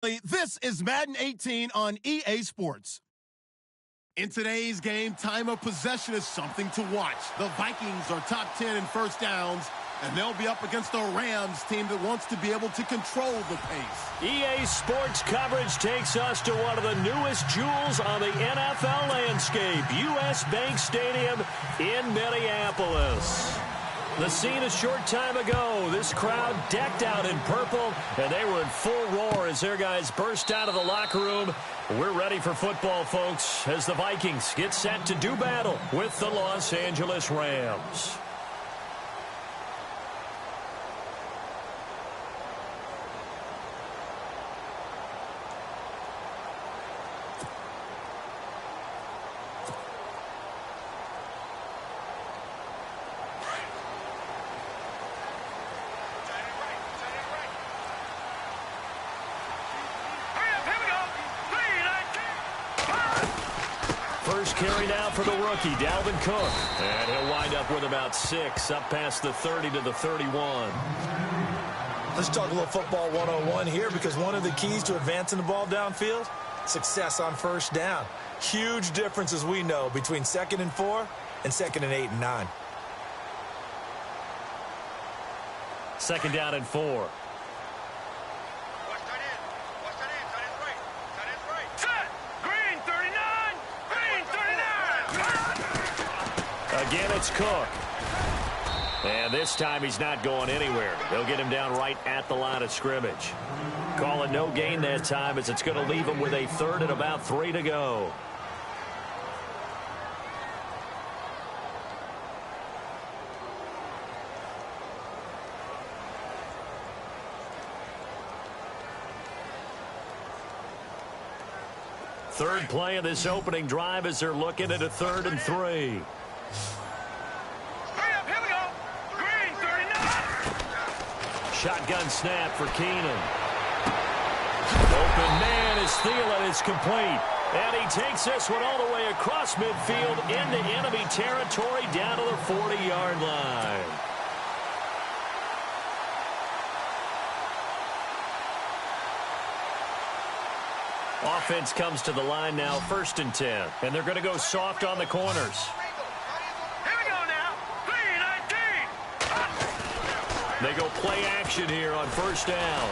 This is Madden 18 on EA Sports. In today's game, time of possession is something to watch. The Vikings are top 10 in first downs, and they'll be up against a Rams team that wants to be able to control the pace. EA Sports coverage takes us to one of the newest jewels on the NFL landscape, US Bank Stadium in Minneapolis. The scene a short time ago, this crowd decked out in purple, and they were in full roar as their guys burst out of the locker room. We're ready for football, folks, as the Vikings get set to do battle with the Los Angeles Rams. First carry now for the rookie, Dalvin Cook. And he'll wind up with about 6, up past the 30 to the 31. Let's talk a little football 101 here, because one of the keys to advancing the ball downfield, success on first down. Huge difference, as we know, between 2nd and 4 and 2nd and 8 and 9. 2nd down and 4. Again, it's Cook. And this time he's not going anywhere. They'll get him down right at the line of scrimmage. Call it no gain that time, as it's going to leave him with a 3rd and about 3 to go. Third play of this opening drive as they're looking at a 3rd and 3. Shotgun snap for Keenan. Open man is Thielen. It's complete. And he takes this one all the way across midfield into enemy territory down to the 40-yard line. Offense comes to the line now, 1st and 10. And they're going to go soft on the corners. They go play action here on 1st down.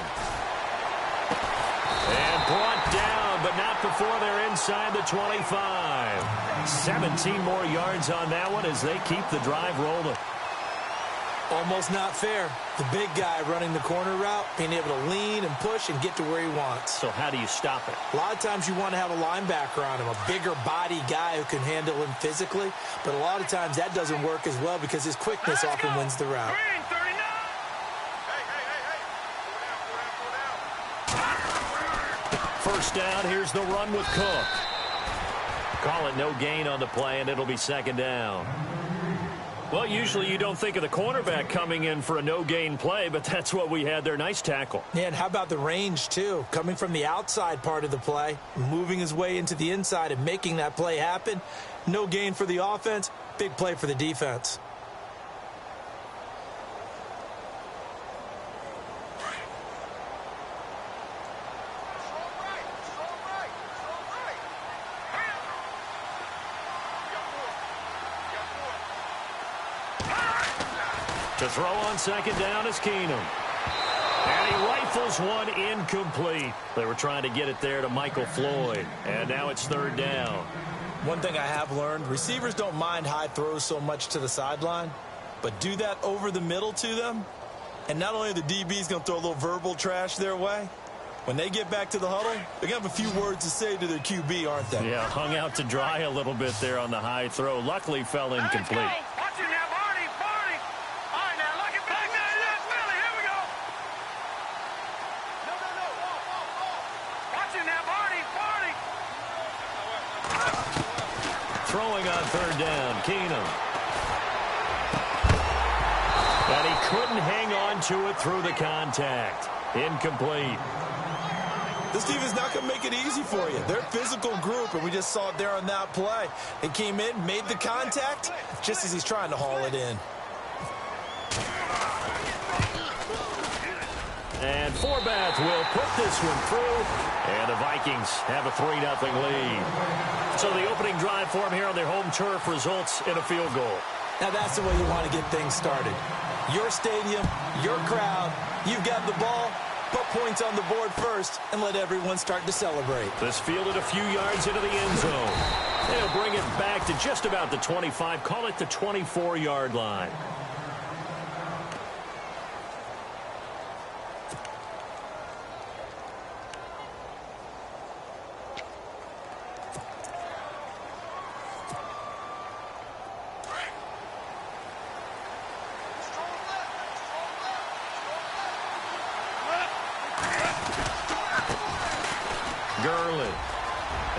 And brought down, but not before they're inside the 25. 17 more yards on that one as they keep the drive rolling. Almost not fair. The big guy running the corner route, being able to lean and push and get to where he wants. So how do you stop it? A lot of times you want to have a linebacker on him, a bigger body guy who can handle him physically. But a lot of times that doesn't work as well because his quickness often wins the route. First down, here's the run with Cook. Call it no gain on the play, and it'll be 2nd down. Well, usually you don't think of the cornerback coming in for a no-gain play, but that's what we had there. Nice tackle. Yeah, and how about the range, too? Coming from the outside part of the play, moving his way into the inside and making that play happen. No gain for the offense, big play for the defense. To throw on 2nd down is Keenum. And he rifles one incomplete. They were trying to get it there to Michael Floyd. And now it's 3rd down. One thing I have learned, receivers don't mind high throws so much to the sideline, but do that over the middle to them. And not only are the DBs going to throw a little verbal trash their way, when they get back to the huddle, they're going to have a few words to say to their QB, aren't they? Yeah, hung out to dry a little bit there on the high throw. Luckily fell incomplete. Throwing on 3rd down, Keenum. And he couldn't hang on to it through the contact. Incomplete. This team is not going to make it easy for you. They're a physical group, and we just saw it there on that play. They came in, made the contact, just as he's trying to haul it in. And Forbath will put this one through. And the Vikings have a 3-0 lead. So the opening drive for them here on their home turf results in a field goal. Now that's the way you want to get things started. Your stadium, your crowd, you've got the ball. Put points on the board first and let everyone start to celebrate. This fielded a few yards into the end zone. They'll bring it back to just about the 25. Call it the 24-yard line.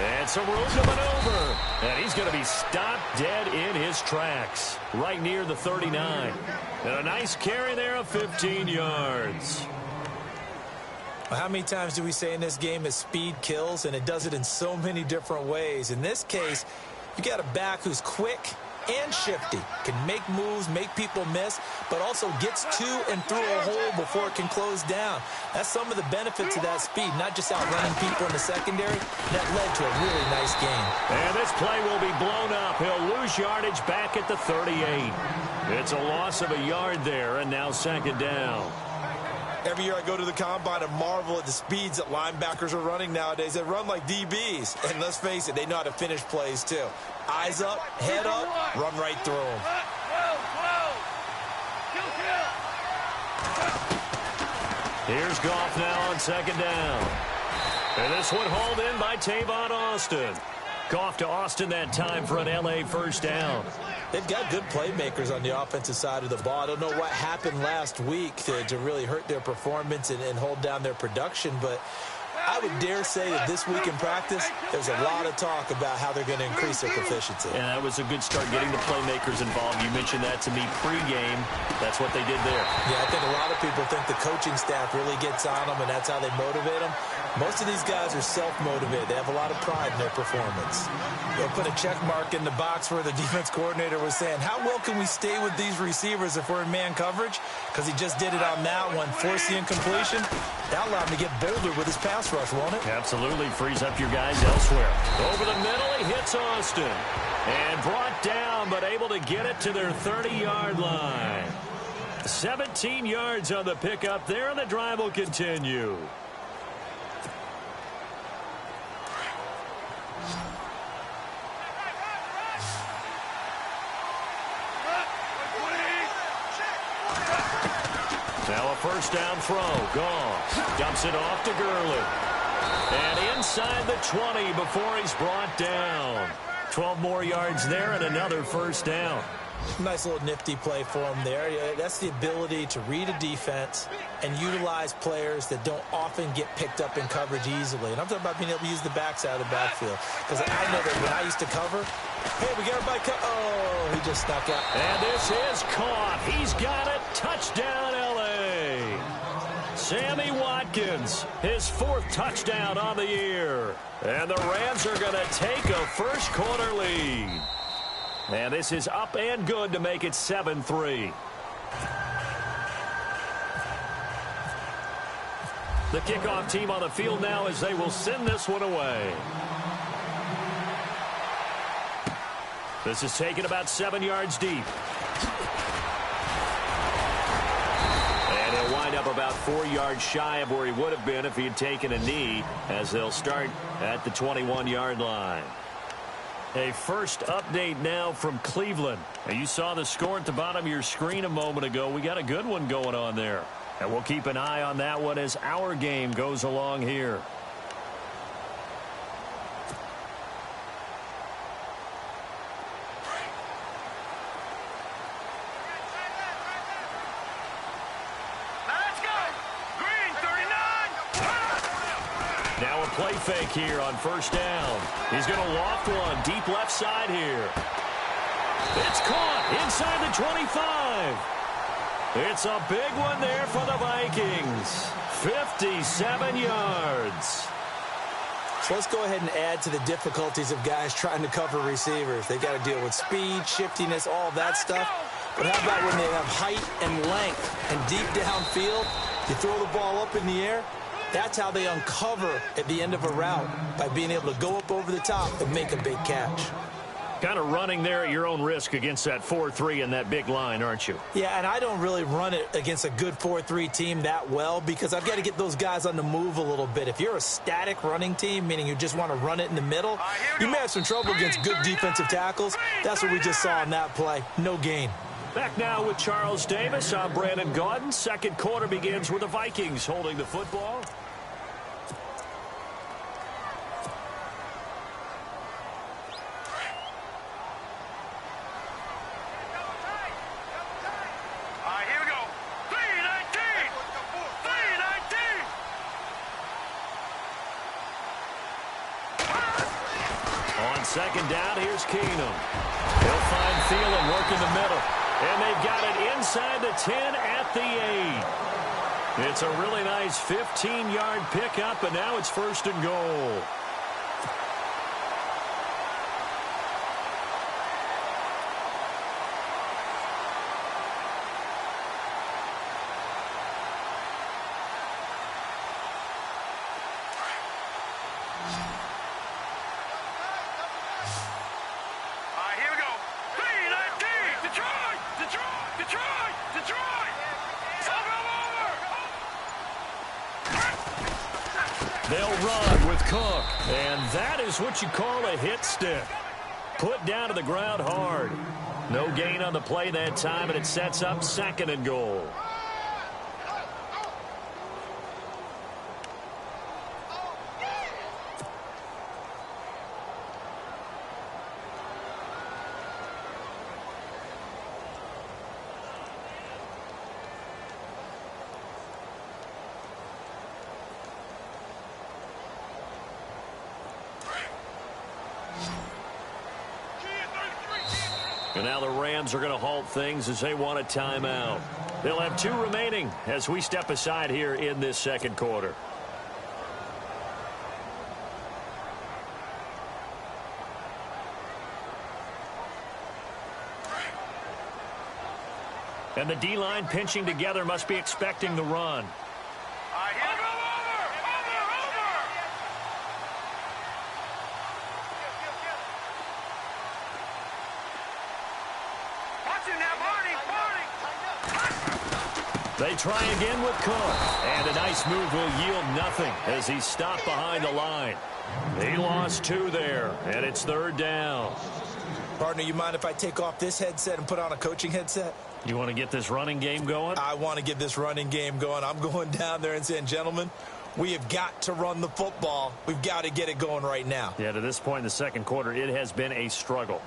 And some room to maneuver. And he's going to be stopped dead in his tracks. Right near the 39. And a nice carry there of 15 yards. Well, how many times do we say in this game that speed kills? And it does it in so many different ways. In this case, you got a back who's quick and shifty, can make moves, make people miss, but also gets to and through a hole before it can close down. That's some of the benefits of that speed, not just outrunning people in the secondary. That led to a really nice game. And this play will be blown up. He'll lose yardage back at the 38. It's a loss of a yard there, and now second down. Every year I go to the combine and marvel at the speeds that linebackers are running nowadays. They run like DBs. And let's face it, they know how to finish plays too. Eyes up, head up, run right through them. Here's Goff now on second down. And this one hauled in by Tavon Austin. Goff to Austin that time for an L.A. first down. They've got good playmakers on the offensive side of the ball. I don't know what happened last week to really hurt their performance and hold down their production, but I would dare say that this week in practice, there's a lot of talk about how they're going to increase their proficiency. Yeah, that was a good start getting the playmakers involved. You mentioned that to me pregame. That's what they did there. Yeah, I think a lot of people think the coaching staff really gets on them, and that's how they motivate them. Most of these guys are self-motivated. They have a lot of pride in their performance. They'll put a check mark in the box where the defense coordinator was saying, how well can we stay with these receivers if we're in man coverage? Because he just did it on that one, forced the incompletion. That allowed him to get bolder with his pass rush, won't it? Absolutely. Frees up your guys elsewhere. Over the middle, he hits Austin. And brought down, but able to get it to their 30-yard line. 17 yards on the pickup there, and the drive will continue. Now a first down throw. Goff dumps it off to Gurley. And inside the 20 before he's brought down. 12 more yards there and another first down. Nice little nifty play for him there. Yeah, that's the ability to read a defense and utilize players that don't often get picked up in coverage easily. And I'm talking about being able to use the backside of the backfield. Because I know that when I used to cover, hey, we got everybody cut. Oh, he just snuck out. And this is caught. He's got it. Touchdown, L.A. Sammy Watkins, his 4th touchdown on the year. And the Rams are going to take a first quarter lead. And this is up and good to make it 7-3. The kickoff team on the field now as they will send this one away. This is taken about 7 yards deep. And he'll wind up about 4 yards shy of where he would have been if he had taken a knee, as they'll start at the 21-yard line. A first update now from Cleveland. Now, you saw the score at the bottom of your screen a moment ago. We got a good one going on there. And we'll keep an eye on that one as our game goes along here. Now a play fake here on first down. He's going to loft one deep left side here. It's caught inside the 25. It's a big one there for the Vikings. 57 yards. So let's go ahead and add to the difficulties of guys trying to cover receivers. They got to deal with speed, shiftiness, all that stuff. But how about when they have height and length and deep downfield? You throw the ball up in the air, that's how they uncover at the end of a route, by being able to go up over the top and make a big catch. Kind of running there at your own risk against that 4-3 and that big line, aren't you? Yeah, and I don't really run it against a good 4-3 team that well, because I've got to get those guys on the move a little bit. If you're a static running team, meaning you just want to run it in the middle, you may have some trouble against good defensive tackles. That's what we just saw on that play. No gain. Back now with Charles Davis. I'm Brandon Gaudin. Second quarter begins with the Vikings holding the football. Second down, here's Keenum. He'll find Thielen working the middle. And they've got it inside the 10 at the 8. It's a really nice 15-yard pickup, and now it's first and goal. They'll run with Cook, and that is what you call a hit stick. Put down to the ground hard. No gain on the play that time, and it sets up second and goal. And now the Rams are going to halt things as they want a timeout. They'll have 2 remaining as we step aside here in this second quarter. And the D-line pinching together must be expecting the run. They try again with Cook, and a nice move will yield nothing as he's stopped behind the line. He lost 2 there, and it's third down. Partner, you mind if I take off this headset and put on a coaching headset? You want to get this running game going? I want to get this running game going. I'm going down there and saying, gentlemen, we have got to run the football. We've got to get it going right now. Yeah, to this point in the second quarter, it has been a struggle.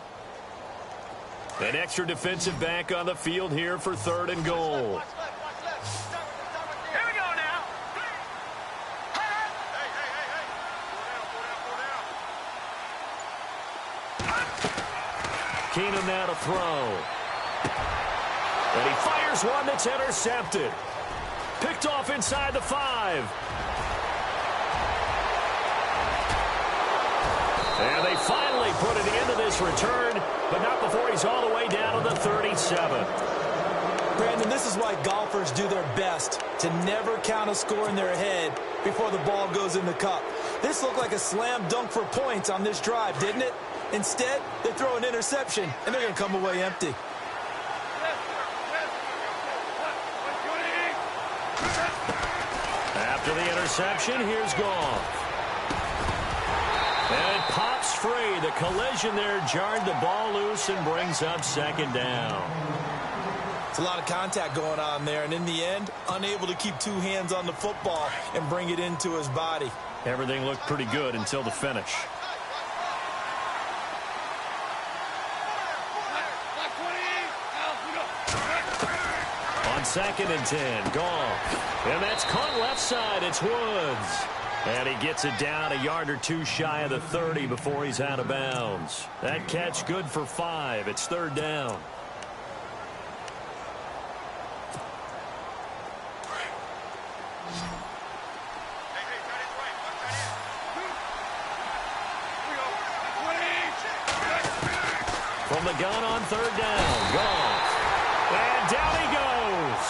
An extra defensive back on the field here for third and goal. Keenum now to throw. And he fires one that's intercepted. Picked off inside the 5. And they finally put it into this return, but not before he's all the way down to the 37. Brandon, this is why golfers do their best to never count a score in their head before the ball goes in the cup. This looked like a slam dunk for points on this drive, didn't it? Instead, they throw an interception, and they're going to come away empty. After the interception, here's Goff. And it pops free. The collision there jarred the ball loose and brings up second down. It's a lot of contact going on there, and in the end, unable to keep 2 hands on the football and bring it into his body. Everything looked pretty good until the finish. On 2nd and 10, Goff. And that's caught left side. It's Woods. And he gets it down a yard or 2 shy of the 30 before he's out of bounds. That catch good for 5. It's third down. From the gun on third down, Goff. And down he goes.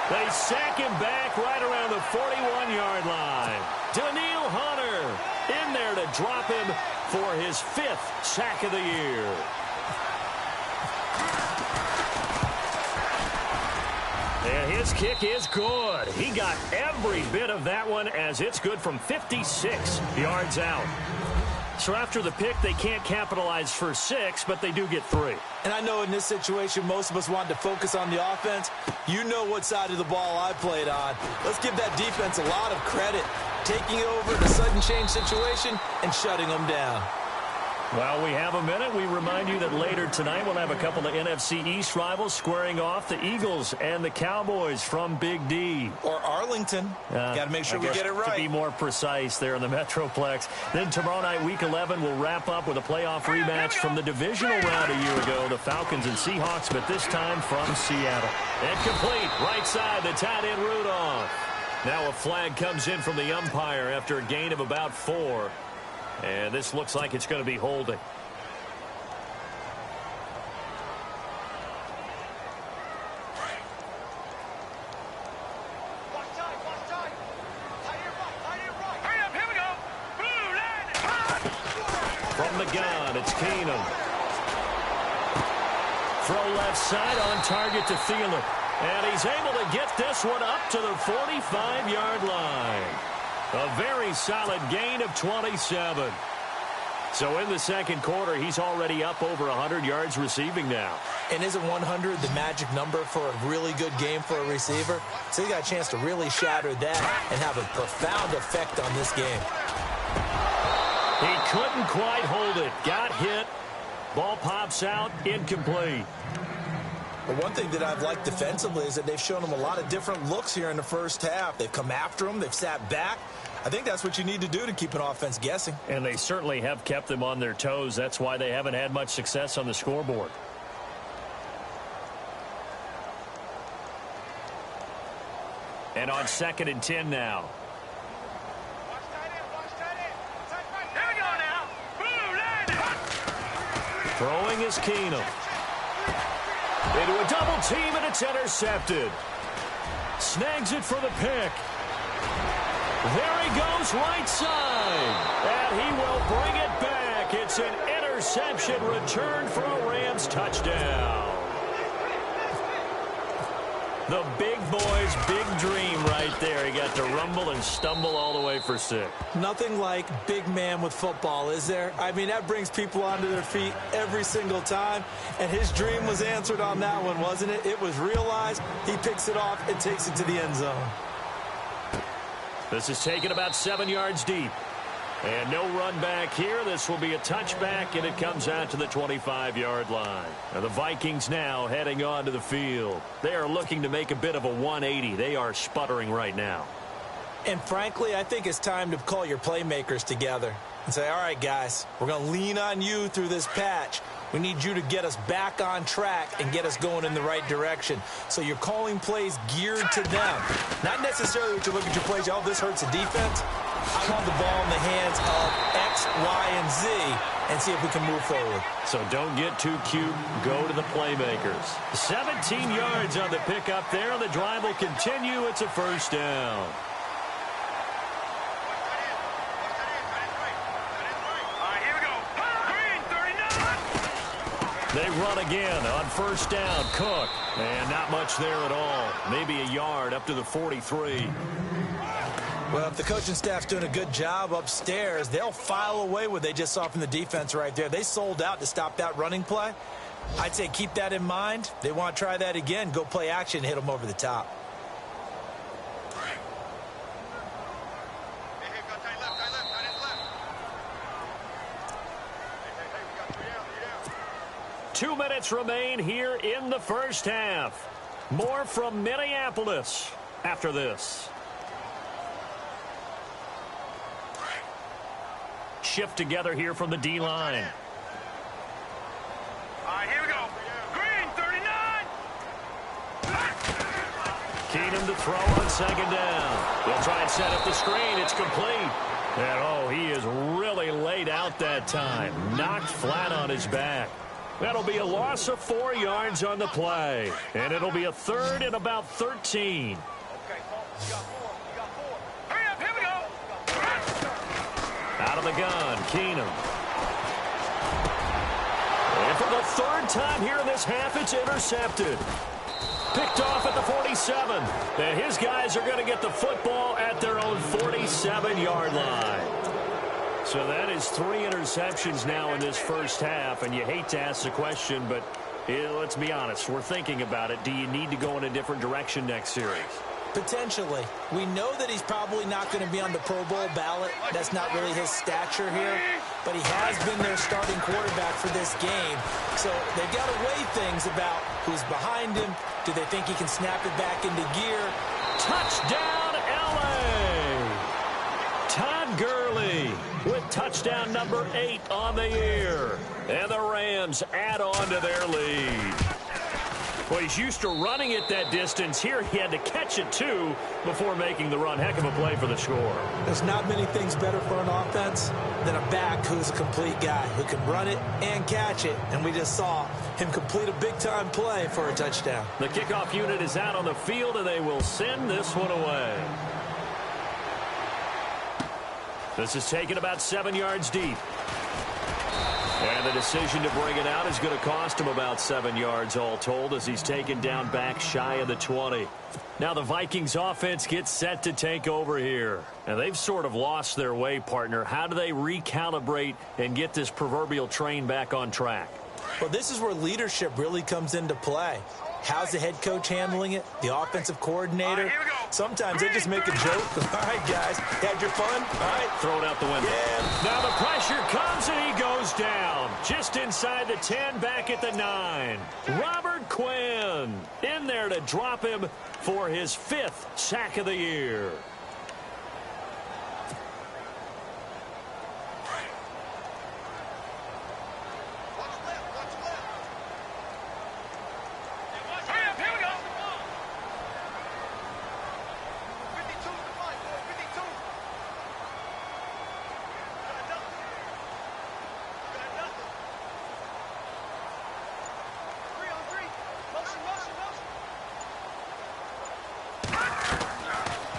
They sack him back right around the 41-yard line. Daniil Hunter in there to drop him for his 5th sack of the year. And his kick is good. He got every bit of that one as it's good from 56 yards out. So after the pick, they can't capitalize for 6, but they do get 3. And I know in this situation, most of us wanted to focus on the offense. You know what side of the ball I played on. Let's give that defense a lot of credit, taking over the sudden change situation and shutting them down. Well, we have a minute. We remind you that later tonight we'll have a couple of NFC East rivals squaring off, the Eagles and the Cowboys from Big D. Or Arlington. Got to make sure we get it right. To be more precise there in the Metroplex. Then tomorrow night, Week 11, we'll wrap up with a playoff rematch from the divisional round a year ago, the Falcons and Seahawks, but this time from Seattle. Incomplete, right side, the tight end Rudolph. Now a flag comes in from the umpire after a gain of about 4. And this looks like it's going to be holding. From the gun, it's Keenum. Throw left side on target to Thielen. And he's able to get this one up to the 45-yard line. A very solid gain of 27. So in the second quarter, he's already up over 100 yards receiving now. And isn't 100 the magic number for a really good game for a receiver? So he got a chance to really shatter that and have a profound effect on this game. He couldn't quite hold it. Got hit. Ball pops out. Incomplete. But one thing that I've liked defensively is that they've shown him a lot of different looks here in the first half. They've come after him. They've sat back. I think that's what you need to do to keep an offense guessing. And they certainly have kept them on their toes. That's why they haven't had much success on the scoreboard. And on 2nd and 10 now. Throwing is Keenum. Into a double team, and it's intercepted. Snags it for the pick. There he goes, right side. And he will bring it back. It's an interception return for a Rams touchdown. The big boy's big dream right there. He got to rumble and stumble all the way for 6. Nothing like big man with football, is there? I mean, that brings people onto their feet every single time. And his dream was answered on that one, wasn't it? It was realized. He picks it off and takes it to the end zone. This is taken about 7 yards deep. And no run back here. This will be a touchback, and it comes out to the 25-yard line. Now the Vikings now heading onto the field. They are looking to make a bit of a 180. They are sputtering right now. And frankly, I think it's time to call your playmakers together and say, all right, guys, we're going to lean on you through this patch. We need you to get us back on track and get us going in the right direction. So you're calling plays geared to them. Not necessarily what you look at your plays, oh, this hurts the defense. I want the ball in the hands of X, Y, and Z and see if we can move forward. So don't get too cute. Go to the playmakers. 17 yards on the pickup there. The drive will continue. It's a first down. They run again on first down. Cook. And not much there at all. Maybe a yard up to the 43. Well, if the coaching staff's doing a good job upstairs, they'll file away what they just saw from the defense right there. They sold out to stop that running play. I'd say keep that in mind. They want to try that again. Go play action, hit them over the top. Two minutes remain here in the first half. More from Minneapolis after this. Shift together here from the D-line. All right, here we go. Green, 39. Keenum to throw on second down. They'll try and set up the screen. It's complete. And, oh, he is really laid out that time. Knocked flat on his back. That'll be a loss of 4 yards on the play. And it'll be a third and about 13. Hurry up, here we go. Out of the gun, Keenum. And for the third time here in this half, it's intercepted. Picked off at the 47. And his guys are going to get the football at their own 47-yard line. So that is 3 interceptions now in this first half. And you hate to ask the question, but let's be honest. We're thinking about it. Do you need to go in a different direction next series? Potentially. We know that he's probably not going to be on the Pro Bowl ballot. That's not really his stature here. But he has been their starting quarterback for this game. So they've got to weigh things about who's behind him. Do they think he can snap it back into gear? Touchdown, L.A. Todd Gurley with touchdown number 8 on the year. And the Rams add on to their lead. Well, he's used to running it that distance. Here he had to catch it, too, before making the run. Heck of a play for the score. There's not many things better for an offense than a back who's a complete guy who can run it and catch it. And we just saw him complete a big-time play for a touchdown. The kickoff unit is out on the field, and they will send this one away. This is taken about 7 yards deep. And the decision to bring it out is going to cost him about 7 yards all told as he's taken down back shy of the 20. Now the Vikings offense gets set to take over here. And they've sort of lost their way, partner. How do they recalibrate and get this proverbial train back on track? Well, this is where leadership really comes into play. How's the head coach handling it? The offensive coordinator? All right, here we go. Sometimes they just make a joke. All right, guys, had your fun? All right. Throw it out the window. Yeah. Now the pressure comes and he goes down. Just inside the 10, back at the 9. Robert Quinn in there to drop him for his 5th sack of the year. Hurry up, here we go. 52.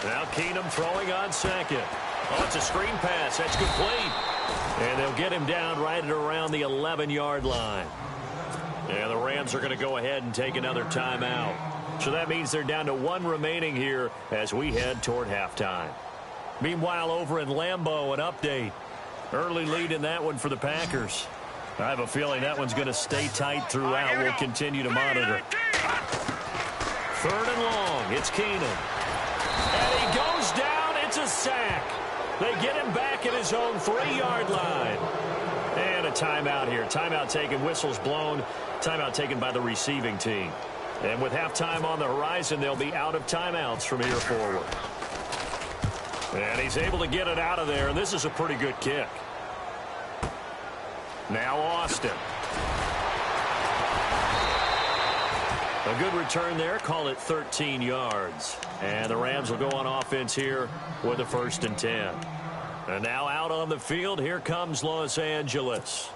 Now Keenum throwing on second. Oh, it's a screen pass. That's complete. And they'll get him down right at around the 11-yard line. And the Rams are going to go ahead and take another timeout. So that means they're down to 1 remaining here as we head toward halftime. Meanwhile, over in Lambeau, an update. Early lead in that one for the Packers. I have a feeling that one's going to stay tight throughout. We'll continue to monitor. 3rd and long. It's Keenum. And he goes down. It's a sack. They get him back at his own 3-yard line. And a timeout here. Timeout taken, whistles blown. Timeout taken by the receiving team. And with halftime on the horizon, they'll be out of timeouts from here forward. And he's able to get it out of there, and this is a pretty good kick. Now Austin. A good return there. Call it 13 yards. And the Rams will go on offense here with a 1st and 10. And now out on the field, here comes Los Angeles.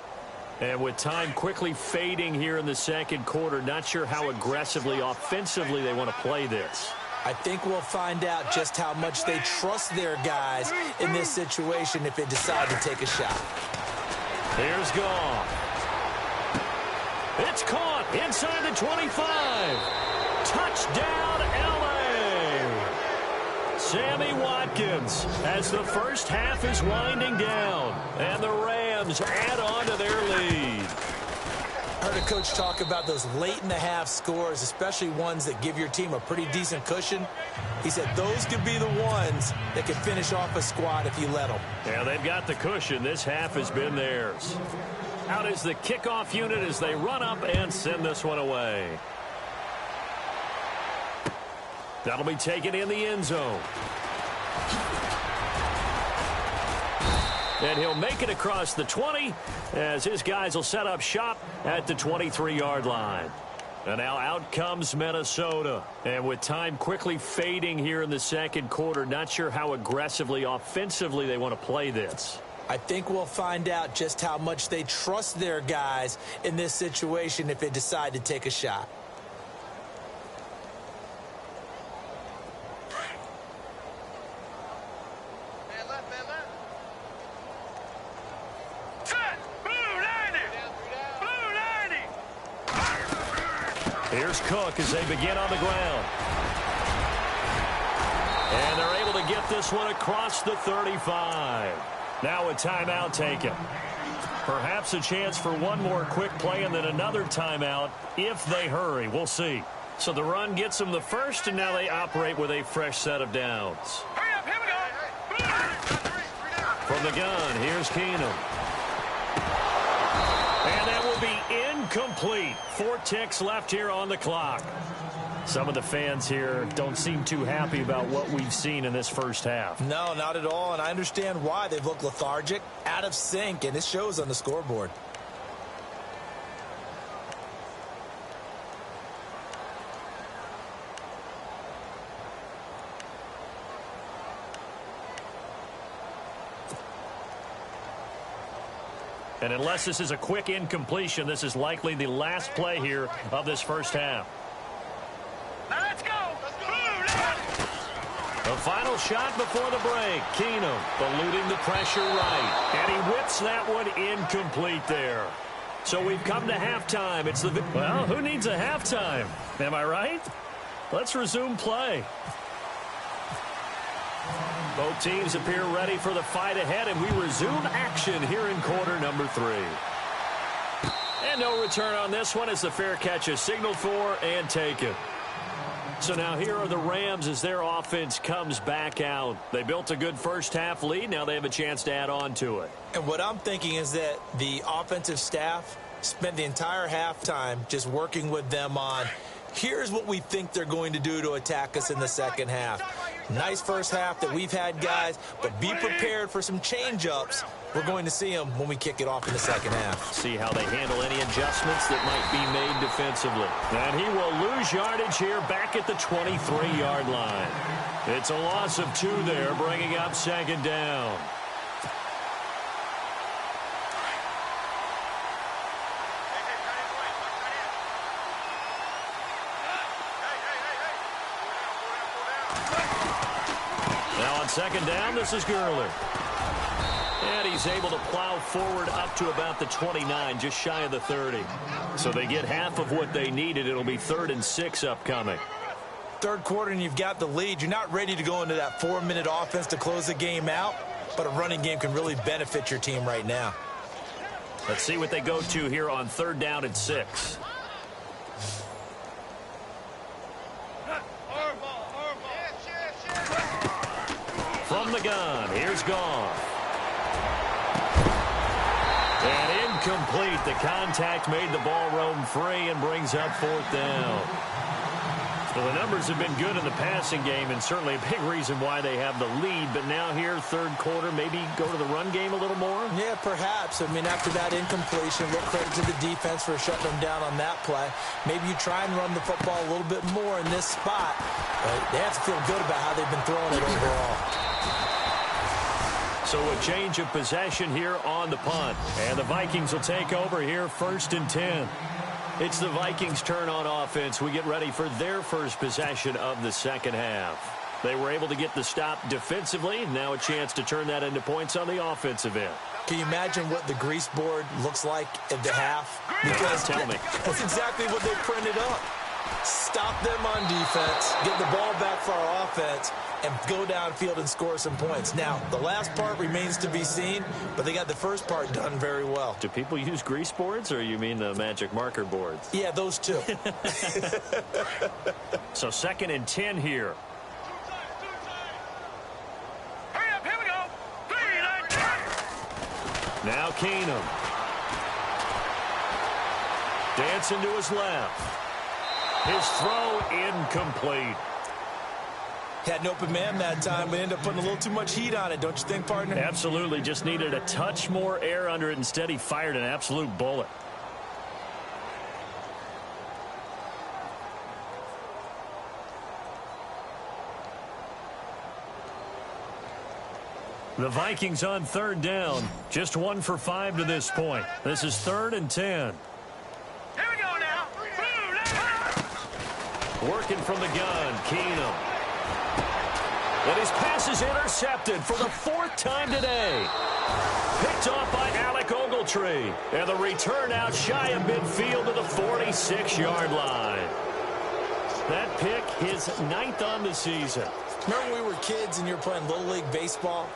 And with time quickly fading here in the second quarter, not sure how aggressively, offensively they want to play this. I think we'll find out just how much they trust their guys in this situation if they decide to take a shot. Here's Goff. It's caught inside the 25. Touchdown, L.A. Sammy Watkins as the first half is winding down. And the Rams add on to their lead. I heard a coach talk about those late-in-the-half scores, especially ones that give your team a pretty decent cushion. He said those could be the ones that could finish off a squad if you let them. Yeah, they've got the cushion. This half has been theirs. Out is the kickoff unit as they run up and send this one away. That'll be taken in the end zone. And he'll make it across the 20 as his guys will set up shop at the 23-yard line. And now out comes Minnesota. And with time quickly fading here in the second quarter, not sure how aggressively, offensively they want to play this. I think we'll find out just how much they trust their guys in this situation if they decide to take a shot. Here's Cook as they begin on the ground. And they're able to get this one across the 35. Now a timeout taken. Perhaps a chance for one more quick play and then another timeout if they hurry. We'll see. So the run gets them the first, and now they operate with a fresh set of downs. Hurry up, here we go. From the gun, here's Keenum. And that will be incomplete. 4 ticks left here on the clock. Some of the fans here don't seem too happy about what we've seen in this first half. No, not at all, and I understand why. They've looked lethargic, out of sync, and it shows on the scoreboard. And unless this is a quick incompletion, this is likely the last play here of this first half. Now let's go. The final shot before the break. Keenum eluding the pressure right. And he whips that one incomplete there. So we've come to halftime. It's the well, who needs a halftime? Am I right? Let's resume play. Both teams appear ready for the fight ahead, and we resume action here in quarter number 3. And no return on this one as the fair catch is signaled for and taken. So now here are the Rams as their offense comes back out. They built a good first half lead. Now they have a chance to add on to it. And what I'm thinking is that the offensive staff spent the entire halftime just working with them on, here's what we think they're going to do to attack us in the second half. Nice first half that we've had, guys, but be prepared for some change-ups. We're going to see them when we kick it off in the second half. See how they handle any adjustments that might be made defensively. And he will lose yardage here back at the 23-yard line. It's a loss of 2 there, bringing up second down. Now on second down, this is Gurley. And he's able to plow forward up to about the 29, just shy of the 30. So they get half of what they needed. It'll be 3rd and 6 upcoming. Third quarter and you've got the lead. You're not ready to go into that 4-minute offense to close the game out, but a running game can really benefit your team right now. Let's see what they go to here on 3rd down and 6. From the gun, here's Goff. And incomplete. The contact made the ball roam free and brings up 4th down. Well, the numbers have been good in the passing game and certainly a big reason why they have the lead. But now here, third quarter, maybe go to the run game a little more? Yeah, perhaps. I mean, after that incompletion, a little credit to the defense for shutting them down on that play. Maybe you try and run the football a little bit more in this spot. But they have to feel good about how they've been throwing it overall. So a change of possession here on the punt. And the Vikings will take over here 1st and 10. It's the Vikings' turn on offense. We get ready for their first possession of the second half. They were able to get the stop defensively. Now a chance to turn that into points on the offensive end. Can you imagine what the grease board looks like at the half? Because tell me. That's exactly what they printed up. Stop them on defense, get the ball back for our offense, and go downfield and score some points. Now, the last part remains to be seen, but they got the first part done very well. Do people use grease boards, or you mean the magic marker boards? Yeah, those two. So 2nd and 10 here. Hurry up, here we go. 3, 9, 10. Now Keenum. Dancing to his left. His throw incomplete. Had an open man that time, but ended up putting a little too much heat on it, don't you think, partner? Absolutely. Just needed a touch more air under it. Instead, he fired an absolute bullet. The Vikings on third down. Just 1 for 5 to this point. This is 3rd and 10. Here we go now. Working from the gun, Keenum. And his pass is intercepted for the 4th time today. Picked off by Alec Ogletree. And the return out shy of midfield to the 46-yard line. That pick, his 9th on the season. Remember when we were kids and you were playing Little League Baseball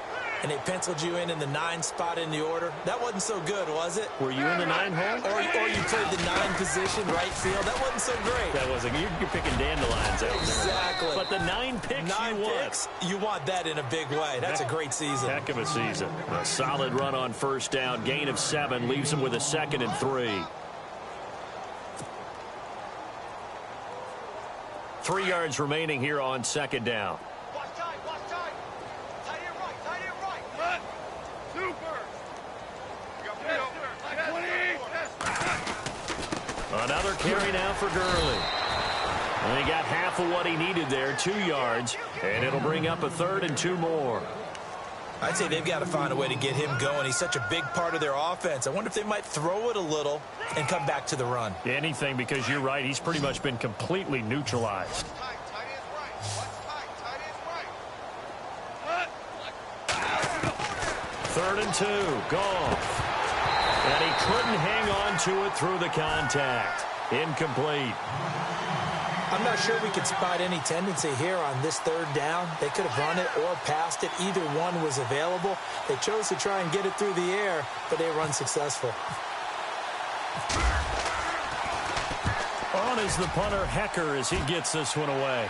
and they penciled you in the 9 spot in the order? That wasn't so good, was it? Were you in the 9 hole? Or you played the 9 position, right field? That wasn't so great. That wasn't. You're picking dandelions out there. Exactly. But the 9 picks you want that in a big way. That's a great season. Heck of a season. A solid run on first down. Gain of 7 leaves him with a 2nd and 3. 3 yards remaining here on 2nd down. Watch time. Tight end right. Super. Another carry now for Gurley. And he got half of what he needed there, 2 yards, and it'll bring up a 3rd and 2 more. I'd say they've got to find a way to get him going. He's such a big part of their offense. I wonder if they might throw it a little and come back to the run. Anything, because you're right. He's pretty much been completely neutralized. Tight end's right. Tight end's right. 3rd and 2, Goff. And he couldn't hang on to it through the contact. Incomplete. I'm not sure we could spot any tendency here on this 3rd down. They could have run it or passed it. Either one was available. They chose to try and get it through the air, but they were unsuccessful. On is the punter, Hecker, as he gets this one away.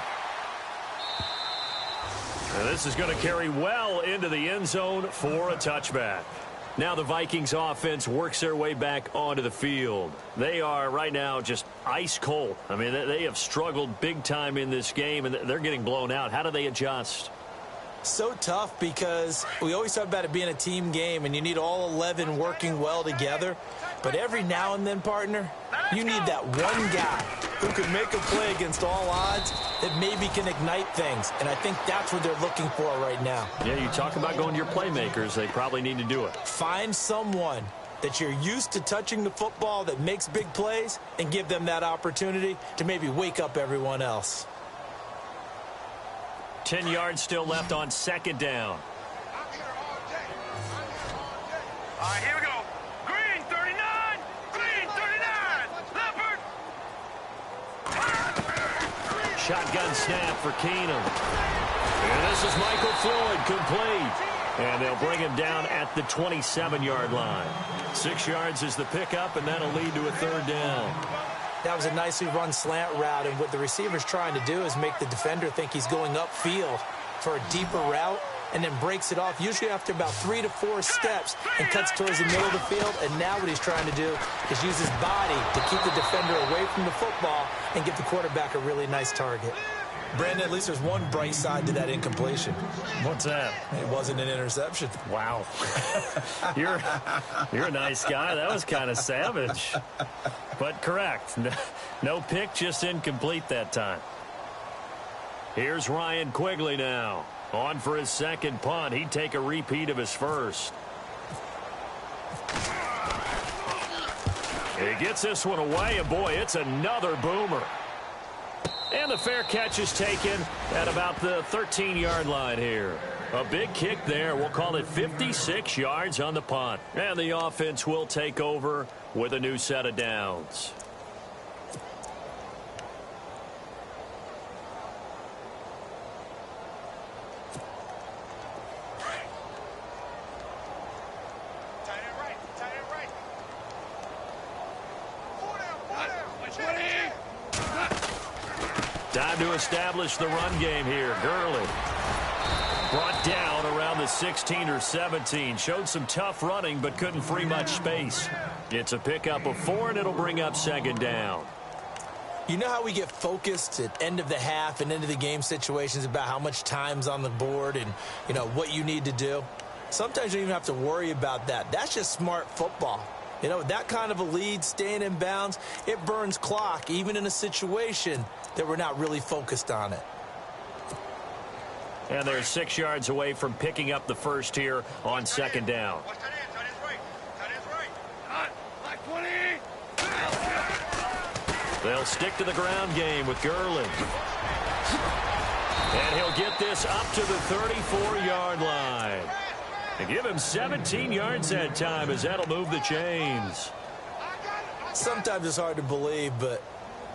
And this is going to carry well into the end zone for a touchback. Now the Vikings offense works their way back onto the field. They are right now just ice cold. I mean, they have struggled big time in this game, and they're getting blown out. How do they adjust? So tough because we always talk about it being a team game, and you need all 11 working well together. But every now and then, partner, you need that one guy who can make a play against all odds that maybe can ignite things. And I think that's what they're looking for right now. Yeah, you talk about going to your playmakers. They probably need to do it. Find someone that you're used to touching the football that makes big plays and give them that opportunity to maybe wake up everyone else. 10 yards still left on 2nd down. All right, here we go. Green 39. Leopard. Shotgun snap for Keenum. And this is Michael Floyd, complete. And they'll bring him down at the 27-yard line. 6 yards is the pickup, and that'll lead to a 3rd down. That was a nicely run slant route, and what the receiver's trying to do is make the defender think he's going upfield for a deeper route, and then breaks it off, usually after about 3 to 4 steps, and cuts towards the middle of the field. And now what he's trying to do is use his body to keep the defender away from the football and give the quarterback a really nice target. Brandon, at least there's one bright side to that incompletion. What's that? It wasn't an interception. Wow. You're a nice guy. That was kind of savage. But correct. No pick, just incomplete that time. Here's Ryan Quigley now. On for his 2nd punt. He'd take a repeat of his first. He gets this one away, and boy, it's another boomer. And the fair catch is taken at about the 13-yard line here. A big kick there. We'll call it 56 yards on the punt. And the offense will take over with a new set of downs. Time to establish the run game here. Gurley brought down around the 16 or 17. Showed some tough running, but couldn't free much space. It's a pickup of 4, and it'll bring up 2nd down. You know how we get focused at end of the half and into the game situations about how much time's on the board and, you know, what you need to do? Sometimes you don't even have to worry about that. That's just smart football. You know, that kind of a lead, staying in bounds, it burns clock, even in a situation that we're not really focused on it. And they're 6 yards away from picking up the first here on second down. They'll stick to the ground game with Gurley. And he'll get this up to the 34-yard line. And give him 17 yards that time, as that'll move the chains. Sometimes it's hard to believe, but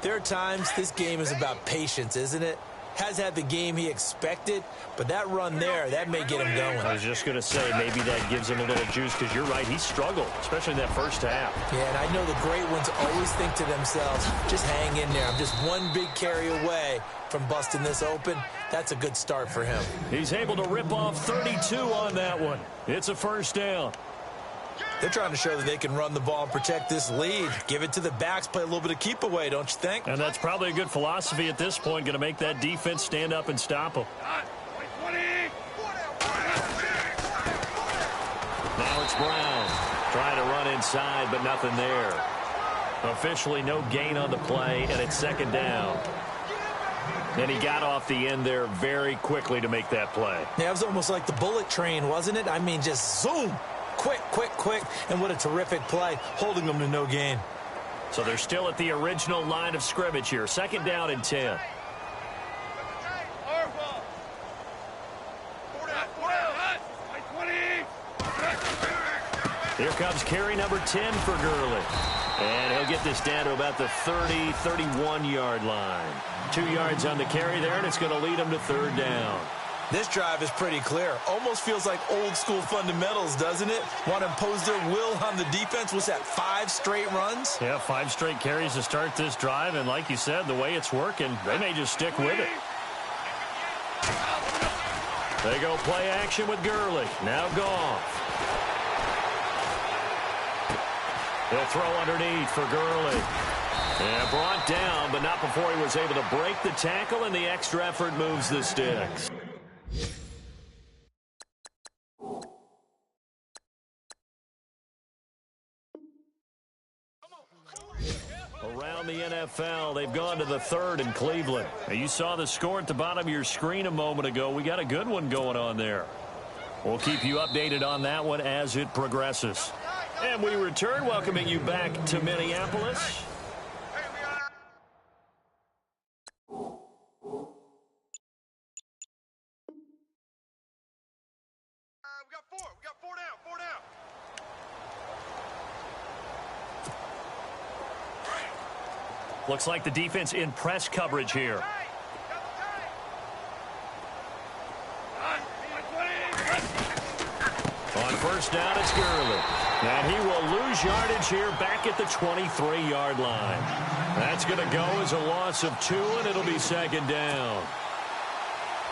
there are times this game is about patience, isn't it? Has had the game he expected, but that run there, that may get him going. I was just going to say, maybe that gives him a little juice, because you're right, he struggled, especially in that first half. Yeah, and I know the great ones always think to themselves, just hang in there. I'm just one big carry away from busting this open. That's a good start for him. He's able to rip off 32 on that one. It's a first down. They're trying to show that they can run the ball and protect this lead. Give it to the backs, play a little bit of keep away, don't you think? And that's probably a good philosophy at this point, going to make that defense stand up and stop them. Now it's Brown trying to run inside, but nothing there. Officially no gain on the play, and it's second down. And he got off the end there very quickly to make that play. Yeah, it was almost like the bullet train, wasn't it? I mean, just zoom. Quick, quick, quick, and what a terrific play, holding them to no gain. So they're still at the original line of scrimmage here. Second down and 10. Here comes carry number 10 for Gurley. And he'll get this down to about the 30, 31-yard line. 2 yards on the carry there, and it's going to lead him to third down. This drive is pretty clear. Almost feels like old-school fundamentals, doesn't it? Want to impose their will on the defense. Was that 5 straight runs? Yeah, 5 straight carries to start this drive. And like you said, the way it's working, they may just stick with it. They go play action with Gurley. Now Goff. He'll throw underneath for Gurley. And brought down, but not before he was able to break the tackle, and the extra effort moves the sticks. Around the NFL, they've gone to the third in Cleveland. Now, you saw the score at the bottom of your screen a moment ago. We got a good one going on there. We'll keep you updated on that one as it progresses. And we return, welcoming you back to Minneapolis. We got four down. Looks like the defense in press coverage here. On first down, it's Gurley. And he will lose yardage here back at the 23-yard line. That's going to go as a loss of 2, and it'll be second down.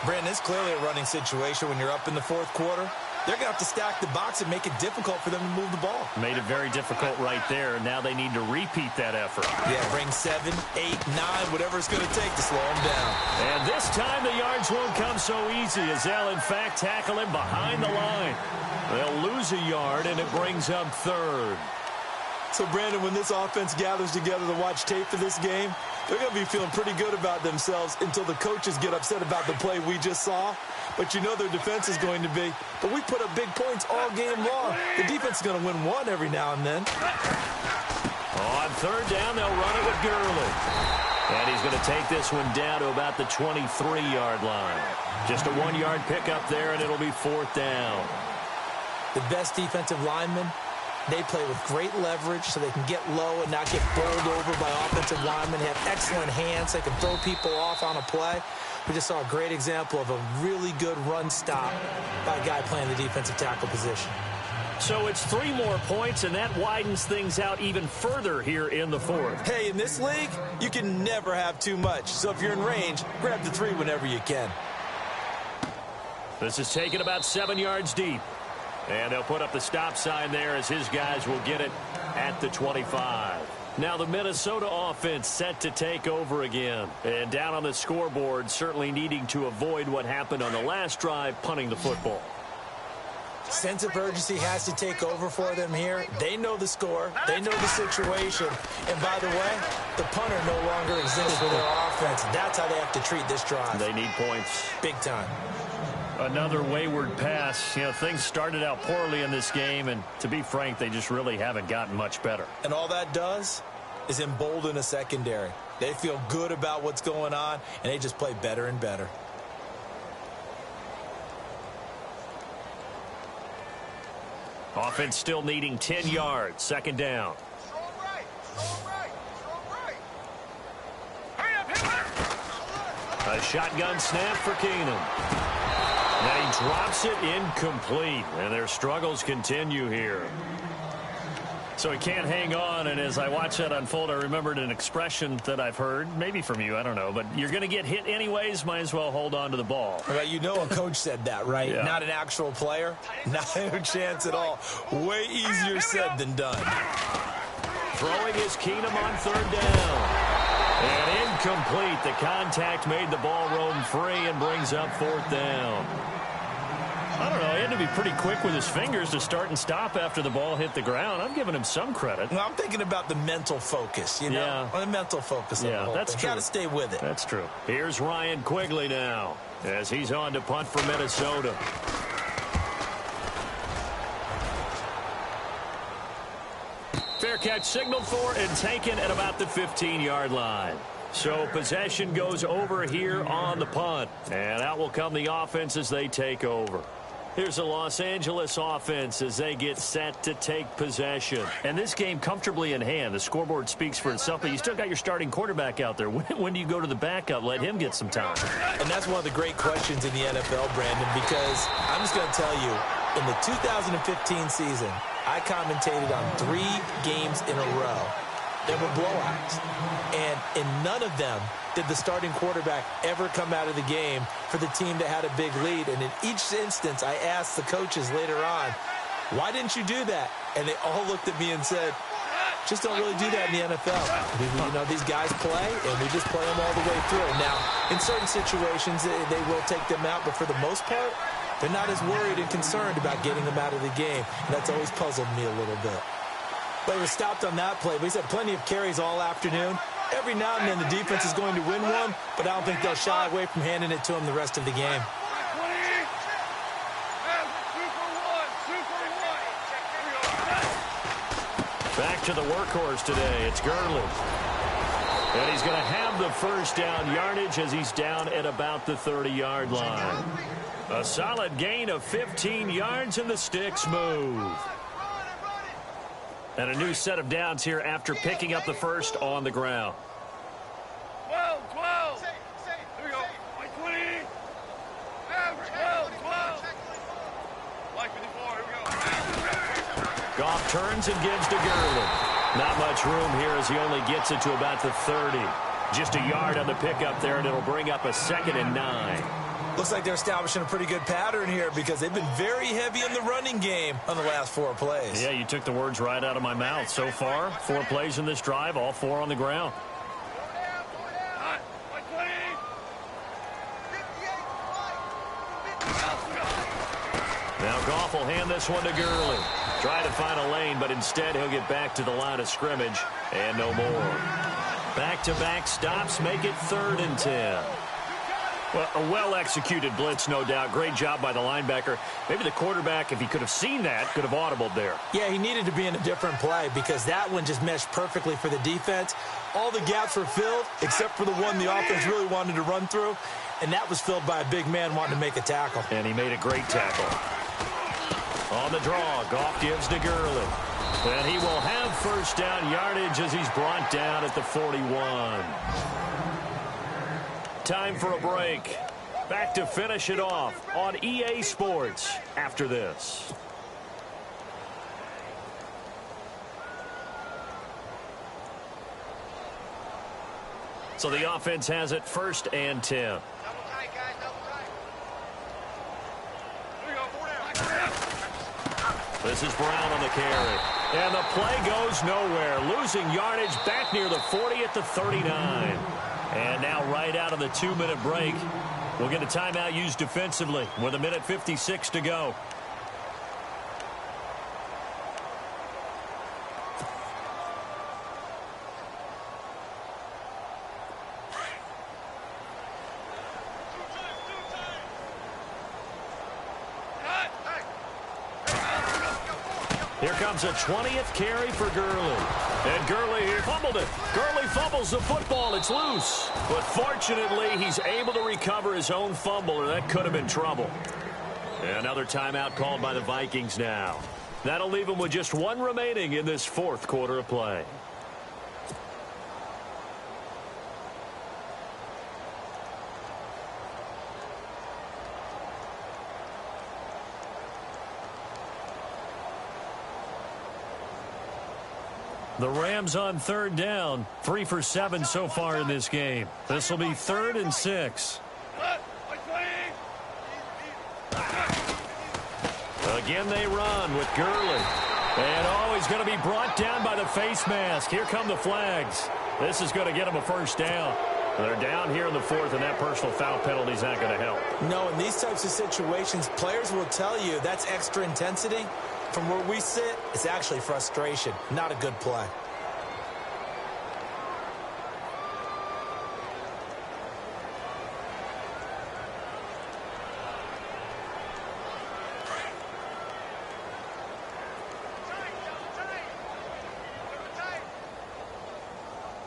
Brandon, it's clearly a running situation when you're up in the fourth quarter. They're going to have to stack the box and make it difficult for them to move the ball. Made it very difficult right there. Now they need to repeat that effort. Yeah, bring 7, 8, 9, whatever it's going to take to slow them down. And this time the yards won't come so easy, as they'll, in fact, tackle him behind the line. They'll lose a yard, and it brings up third. So, Brandon, when this offense gathers together to watch tape for this game, they're going to be feeling pretty good about themselves until the coaches get upset about the play we just saw. But you know their defense is going to be. But we put up big points all game long. The defense is going to win one every now and then. On third down, they'll run it with Gurley. And he's going to take this one down to about the 23-yard line. Just a 1-yard pickup there, and it'll be fourth down. The best defensive linemen, they play with great leverage so they can get low and not get bowled over by offensive linemen. They have excellent hands. They can throw people off on a play. We just saw a great example of a really good run stop by a guy playing the defensive tackle position. So it's 3 more points, and that widens things out even further here in the fourth. Hey, in this league, you can never have too much. So if you're in range, grab the 3 whenever you can. This is taken about 7 yards deep. And they'll put up the stop sign there as his guys will get it at the 25. Now the Minnesota offense set to take over again. And down on the scoreboard, certainly needing to avoid what happened on the last drive, punting the football. Sense of urgency has to take over for them here. They know the score. They know the situation. And by the way, the punter no longer exists for their offense. That's how they have to treat this drive. They need points. Big time. Another wayward pass. You know, things started out poorly in this game, and to be frank, they just really haven't gotten much better. And all that does is embolden a secondary. They feel good about what's going on, and they just play better and better. Offense still needing 10 yards. Second down. A shotgun snap for Keenum. Now he drops it incomplete, and their struggles continue here. So he can't hang on, and as I watch that unfold, I remembered an expression that I've heard, maybe from you, I don't know, but you're going to get hit anyways, might as well hold on to the ball. Well, you know a coach said that, right? Yeah. Not an actual player. Not a chance at all. Way easier said than done. Throwing is Keenum on third down. And incomplete. The contact made the ball roam free and brings up fourth down. I don't know. He had to be pretty quick with his fingers to start and stop after the ball hit the ground. I'm giving him some credit. Well, I'm thinking about the mental focus, you know? Yeah. The mental focus of the whole that's thing. true. Got to stay with it. That's true. Here's Ryan Quigley now as he's on to punt for Minnesota. Fair catch signaled for and taken at about the 15-yard line. So possession goes over here on the punt. And out will come the offense as they take over. Here's the Los Angeles offense as they get set to take possession. And this game comfortably in hand. The scoreboard speaks for itself, but you still got your starting quarterback out there. When do you go to the backup? Let him get some time. And that's one of the great questions in the NFL, Brandon, because I'm just going to tell you, in the 2015 season, I commentated on 3 games in a row. They were blowouts. And in none of them did the starting quarterback ever come out of the game for the team that had a big lead. And in each instance, I asked the coaches later on, why didn't you do that? And they all looked at me and said, just don't really do that in the NFL. You know, these guys play, and we just play them all the way through. Now, in certain situations, they will take them out, but for the most part, they're not as worried and concerned about getting them out of the game. And that's always puzzled me a little bit. But he was stopped on that play. But he's had plenty of carries all afternoon. Every now and then the defense is going to win one, but I don't think they'll shy away from handing it to him the rest of the game. Back to the workhorse today. It's Gurley. And he's going to have the first down yardage as he's down at about the 30-yard line. A solid gain of 15 yards, and the sticks move. And a new set of downs here after picking up the first on the ground. 12. Here we go. 20. 12. 54. Here we go. Goff turns and gives to Gurley. Not much room here as he only gets it to about the 30. Just a yard on the pickup there, and it'll bring up a 2nd and 9. Looks like they're establishing a pretty good pattern here because they've been very heavy in the running game on the last 4 plays. Yeah, you took the words right out of my mouth. So far, 4 plays in this drive, all 4 on the ground. Now Goff will hand this one to Gurley. Try to find a lane, but instead he'll get back to the line of scrimmage and no more. Back-to-back stops make it 3rd and 10. Well, a well-executed blitz, no doubt. Great job by the linebacker. Maybe the quarterback, if he could have seen that, could have audibled there. Yeah, he needed to be in a different play because that one just meshed perfectly for the defense. All the gaps were filled except for the one the offense really wanted to run through, and that was filled by a big man wanting to make a tackle. And he made a great tackle. On the draw, Goff gives to Gurley. And he will have first down yardage as he's brought down at the 41. Time for a break. Back to finish it off on EA Sports after this. So the offense has it 1st and 10. This is Brown on the carry. And the play goes nowhere. Losing yardage back near the 40 at the 39. And now right out of the 2-minute break, we'll get a timeout used defensively with 1:56 to go. Here comes a 20th carry for Gurley. And Gurley here fumbled it. Gurley fumbles the football. It's loose. But fortunately, he's able to recover his own fumble, or that could have been trouble. Another timeout called by the Vikings now. That'll leave them with just one remaining in this fourth quarter of play. The Rams on third down, 3 for 7 so far in this game. This will be 3rd and 6. Again they run with Gurley. And he's going to be brought down by the face mask. Here come the flags. This is going to get him a first down. They're down here in the 4th, and that personal foul penalty is not going to help. No, in these types of situations, players will tell you that's extra intensity. From where we sit, it's actually frustration, not a good play.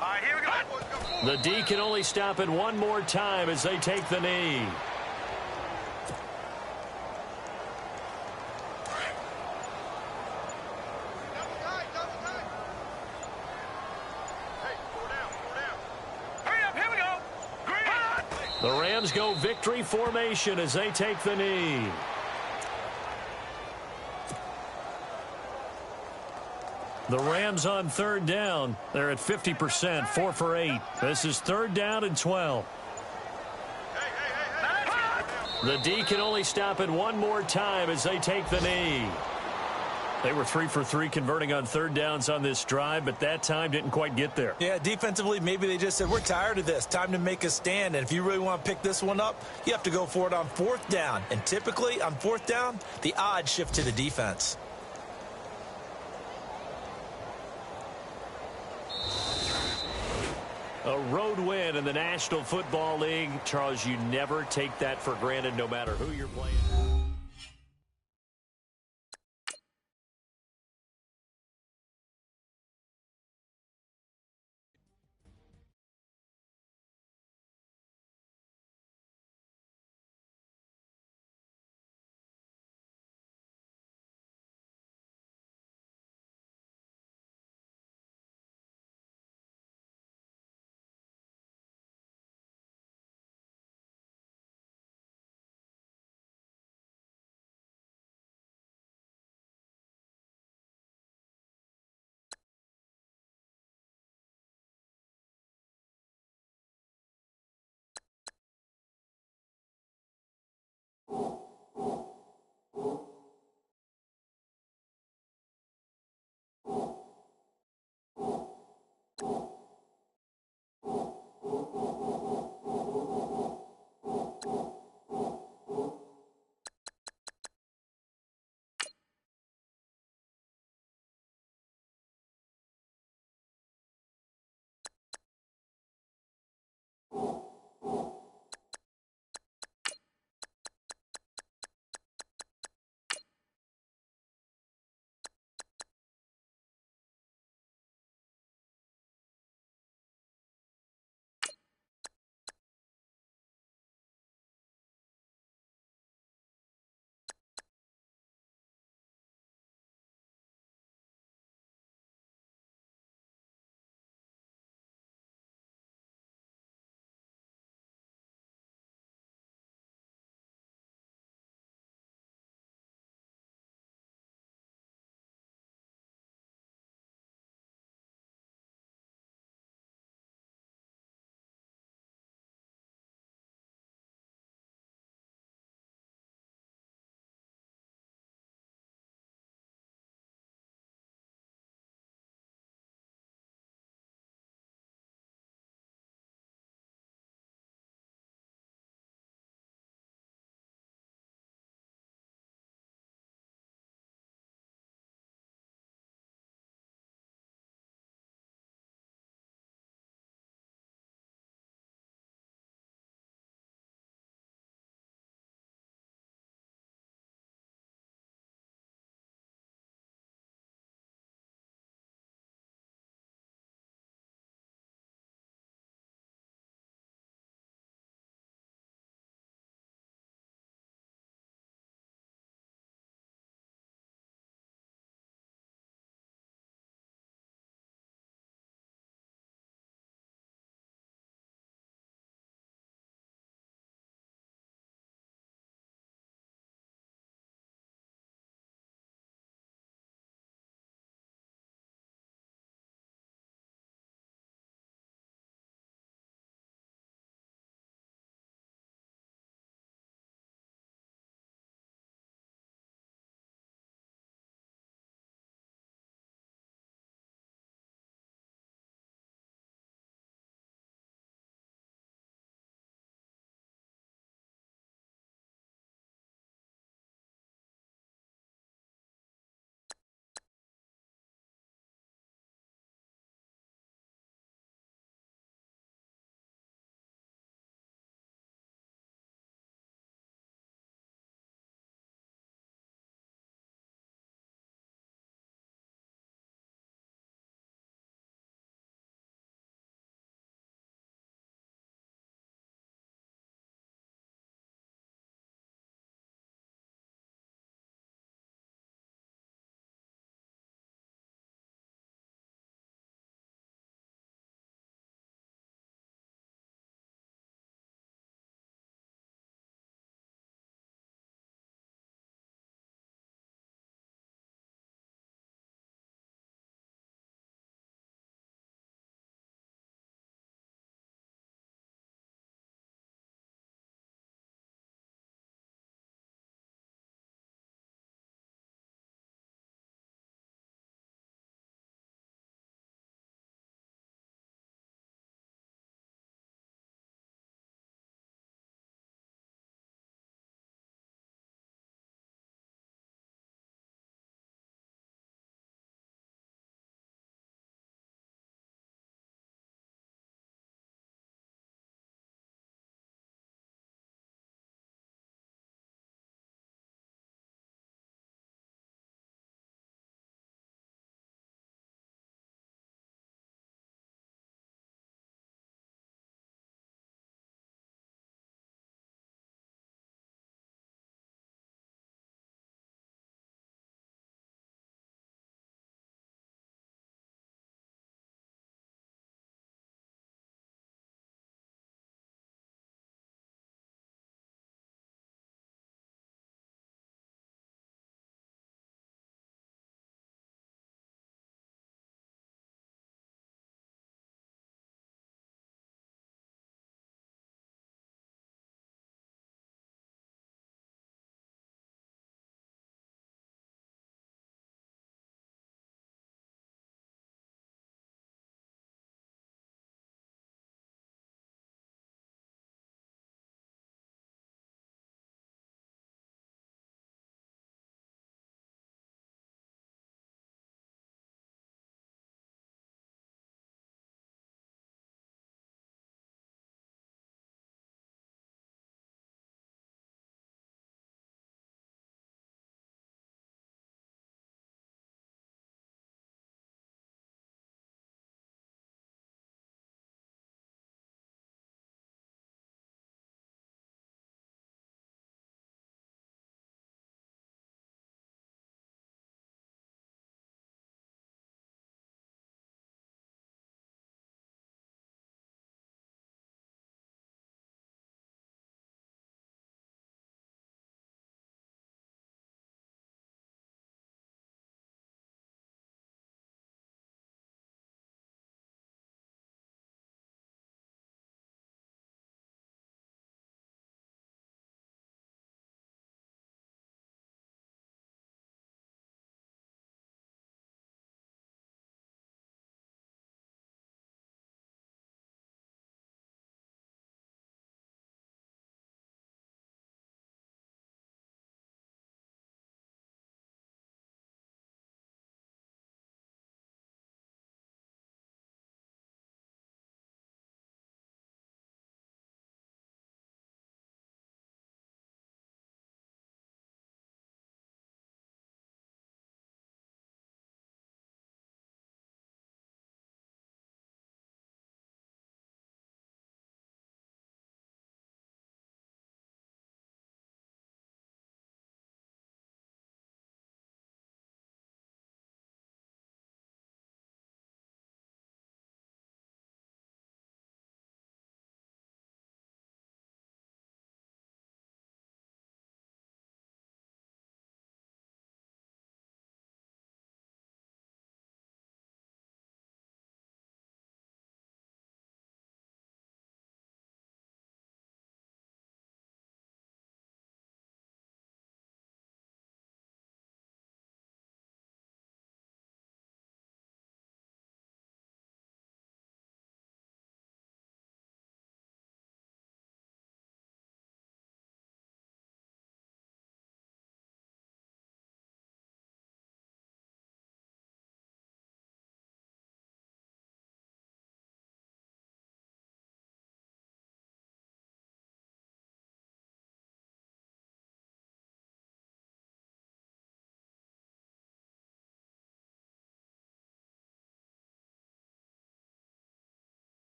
All right, here we go. The D can only stop it one more time as they take the knee. The Rams go victory formation as they take the knee. The Rams on third down. They're at 50%, 4 for 8. This is 3rd down and 12. The D can only stop it one more time as they take the knee. They were 3 for 3 converting on third downs on this drive, but that time didn't quite get there. Yeah, defensively, maybe they just said, we're tired of this. Time to make a stand. And if you really want to pick this one up, you have to go for it on 4th down. And typically, on 4th down, the odds shift to the defense. A road win in the National Football League. Charles, you never take that for granted no matter who you're playing.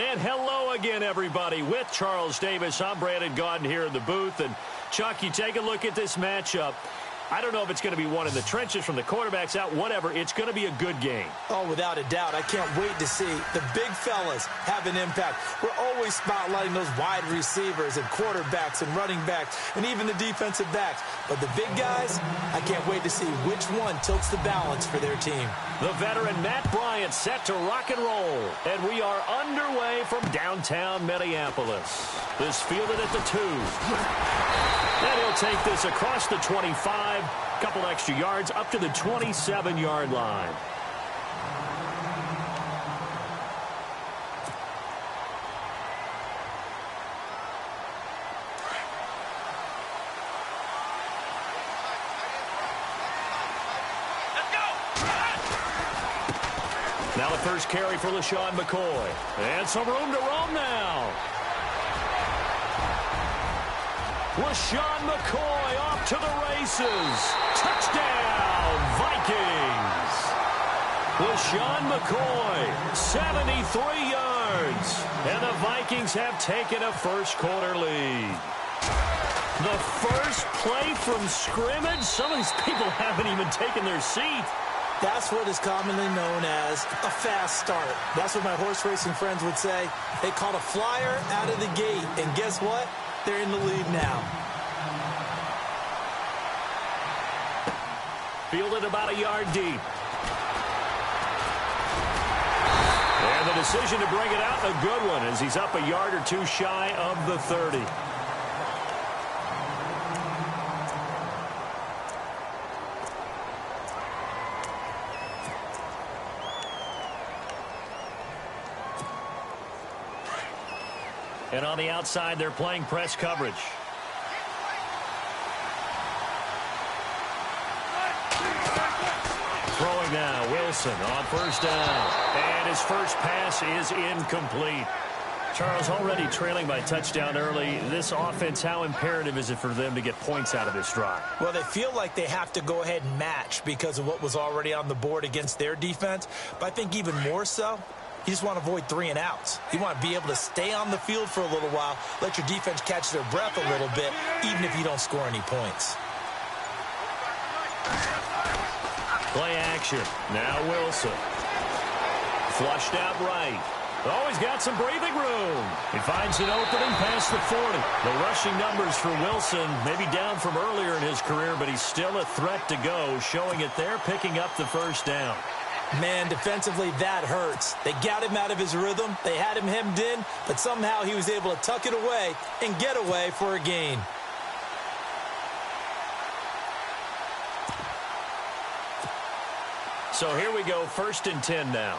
And hello again, everybody. With Charles Davis, I'm Brandon Gaudin here in the booth. And, Chuck, you take a look at this matchup. I don't know if it's going to be one in the trenches from the quarterbacks out, whatever. It's going to be a good game. Oh, without a doubt. I can't wait to see the big fellas have an impact. We're always spotlighting those wide receivers and quarterbacks and running backs and even the defensive backs. But the big guys, I can't wait to see which one tilts the balance for their team. The veteran Matt Bryant set to rock and roll. And we are underway from downtown Minneapolis. This fielded at the 2. And he'll take this across the 25, couple extra yards up to the 27-yard line. Now the first carry for LaShawn McCoy. And some room to roam now. LaShawn McCoy off to the races. Touchdown, Vikings. LaShawn McCoy, 73 yards. And the Vikings have taken a first-quarter lead. The first play from scrimmage? Some of these people haven't even taken their seat. That's what is commonly known as a fast start. That's what my horse racing friends would say. They caught a flyer out of the gate. And guess what? They're in the lead now. Fielded about a yard deep. And the decision to bring it out, a good one, as he's up a yard or two shy of the 30. And on the outside, they're playing press coverage. Throwing now, Wilson on first down. And his first pass is incomplete. Charles, already trailing by touchdown early. This offense, how imperative is it for them to get points out of this drive? Well, they feel like they have to go ahead and match because of what was already on the board against their defense. But I think even more so, you just want to avoid 3 and outs. You want to be able to stay on the field for a little while, let your defense catch their breath a little bit, even if you don't score any points. Play action. Now Wilson. Flushed out right. Oh, he's got some breathing room. He finds an opening past the 40. The rushing numbers for Wilson maybe down from earlier in his career, but he's still a threat to go, showing it there, picking up the first down. Man, defensively, that hurts. They got him out of his rhythm. They had him hemmed in, but somehow he was able to tuck it away and get away for a gain. So here we go, 1st and 10 now.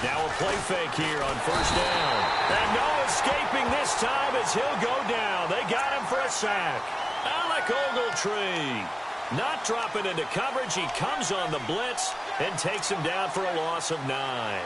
Now a play fake here on first down. And no escaping this time as he'll go down. They got him for a sack. Alec Ogletree not dropping into coverage. He comes on the blitz and takes him down for a loss of 9.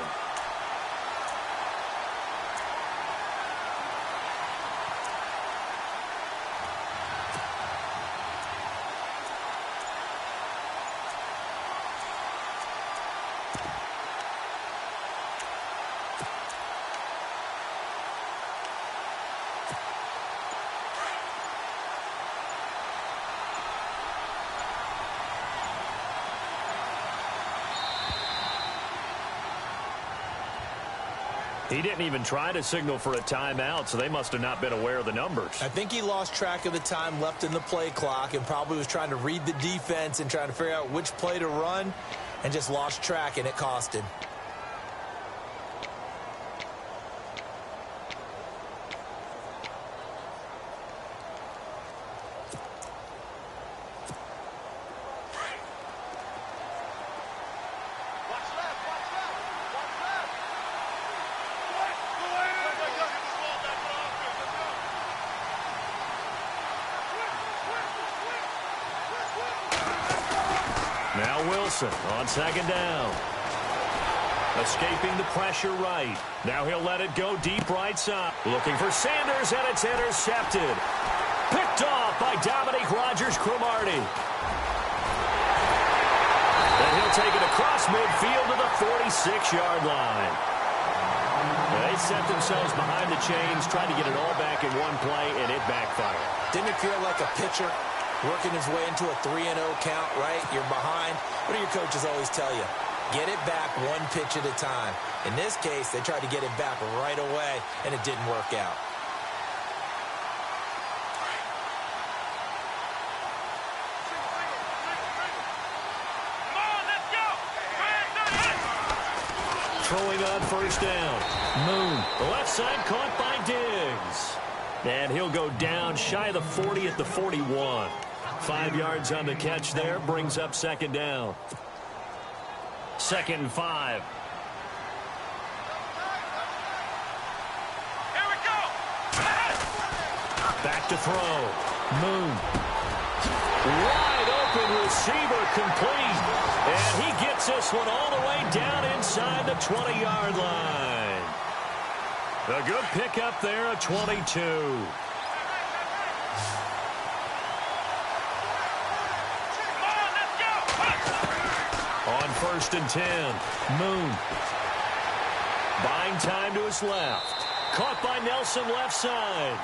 He didn't even try to signal for a timeout, so they must have not been aware of the numbers. I think he lost track of the time left in the play clock and probably was trying to read the defense and trying to figure out which play to run and just lost track, and it cost him. Now Wilson on second down. Escaping the pressure right. Now he'll let it go deep right side. Looking for Sanders, and it's intercepted. Picked off by Dominique Rodgers-Cromartie. And he'll take it across midfield to the 46-yard line. They set themselves behind the chains, trying to get it all back in one play, and it backfired. Didn't it feel like a pitcher working his way into a 3-0 count, right? You're behind. What do your coaches always tell you? Get it back one pitch at a time. In this case, they tried to get it back right away, and it didn't work out. Throwing on first down. Moon, left side, caught by Diggs. And he'll go down shy of the 40 at the 41. 5 yards on the catch there, brings up second down. 2nd and 5. Here we go. Back to throw. Moon. Wide open receiver, complete. And he gets this one all the way down inside the 20-yard line. A good pickup there at 22. On 1st and 10, Moon. Buying time to his left. Caught by Nelson left side.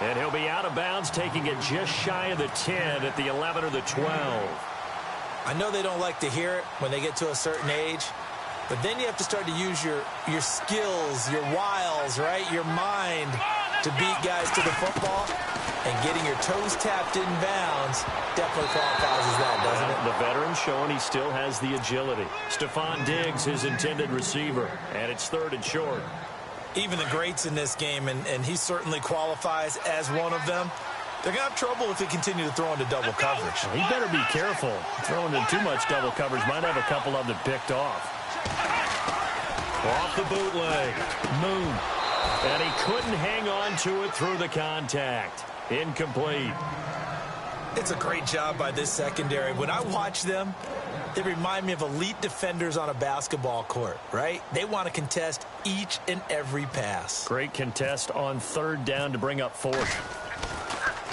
And he'll be out of bounds, taking it just shy of the 10 at the 11 or the 12. I know they don't like to hear it when they get to a certain age, but then you have to start to use your skills, your wiles, right? Your mind to beat guys to the football. And getting your toes tapped in bounds definitely qualifies as that, doesn't it? The veteran showing he still has the agility. Stephon Diggs, his intended receiver, and it's 3rd and short. Even the greats in this game, and he certainly qualifies as one of them, they're going to have trouble if they continue to throw into double coverage. He better be careful. Throwing in too much double coverage might have a couple of them picked off. Off the bootleg. Moon. And he couldn't hang on to it through the contact. Incomplete. It's a great job by this secondary. When I watch them, they remind me of elite defenders on a basketball court, right? They want to contest each and every pass. Great contest on 3rd down to bring up 4th.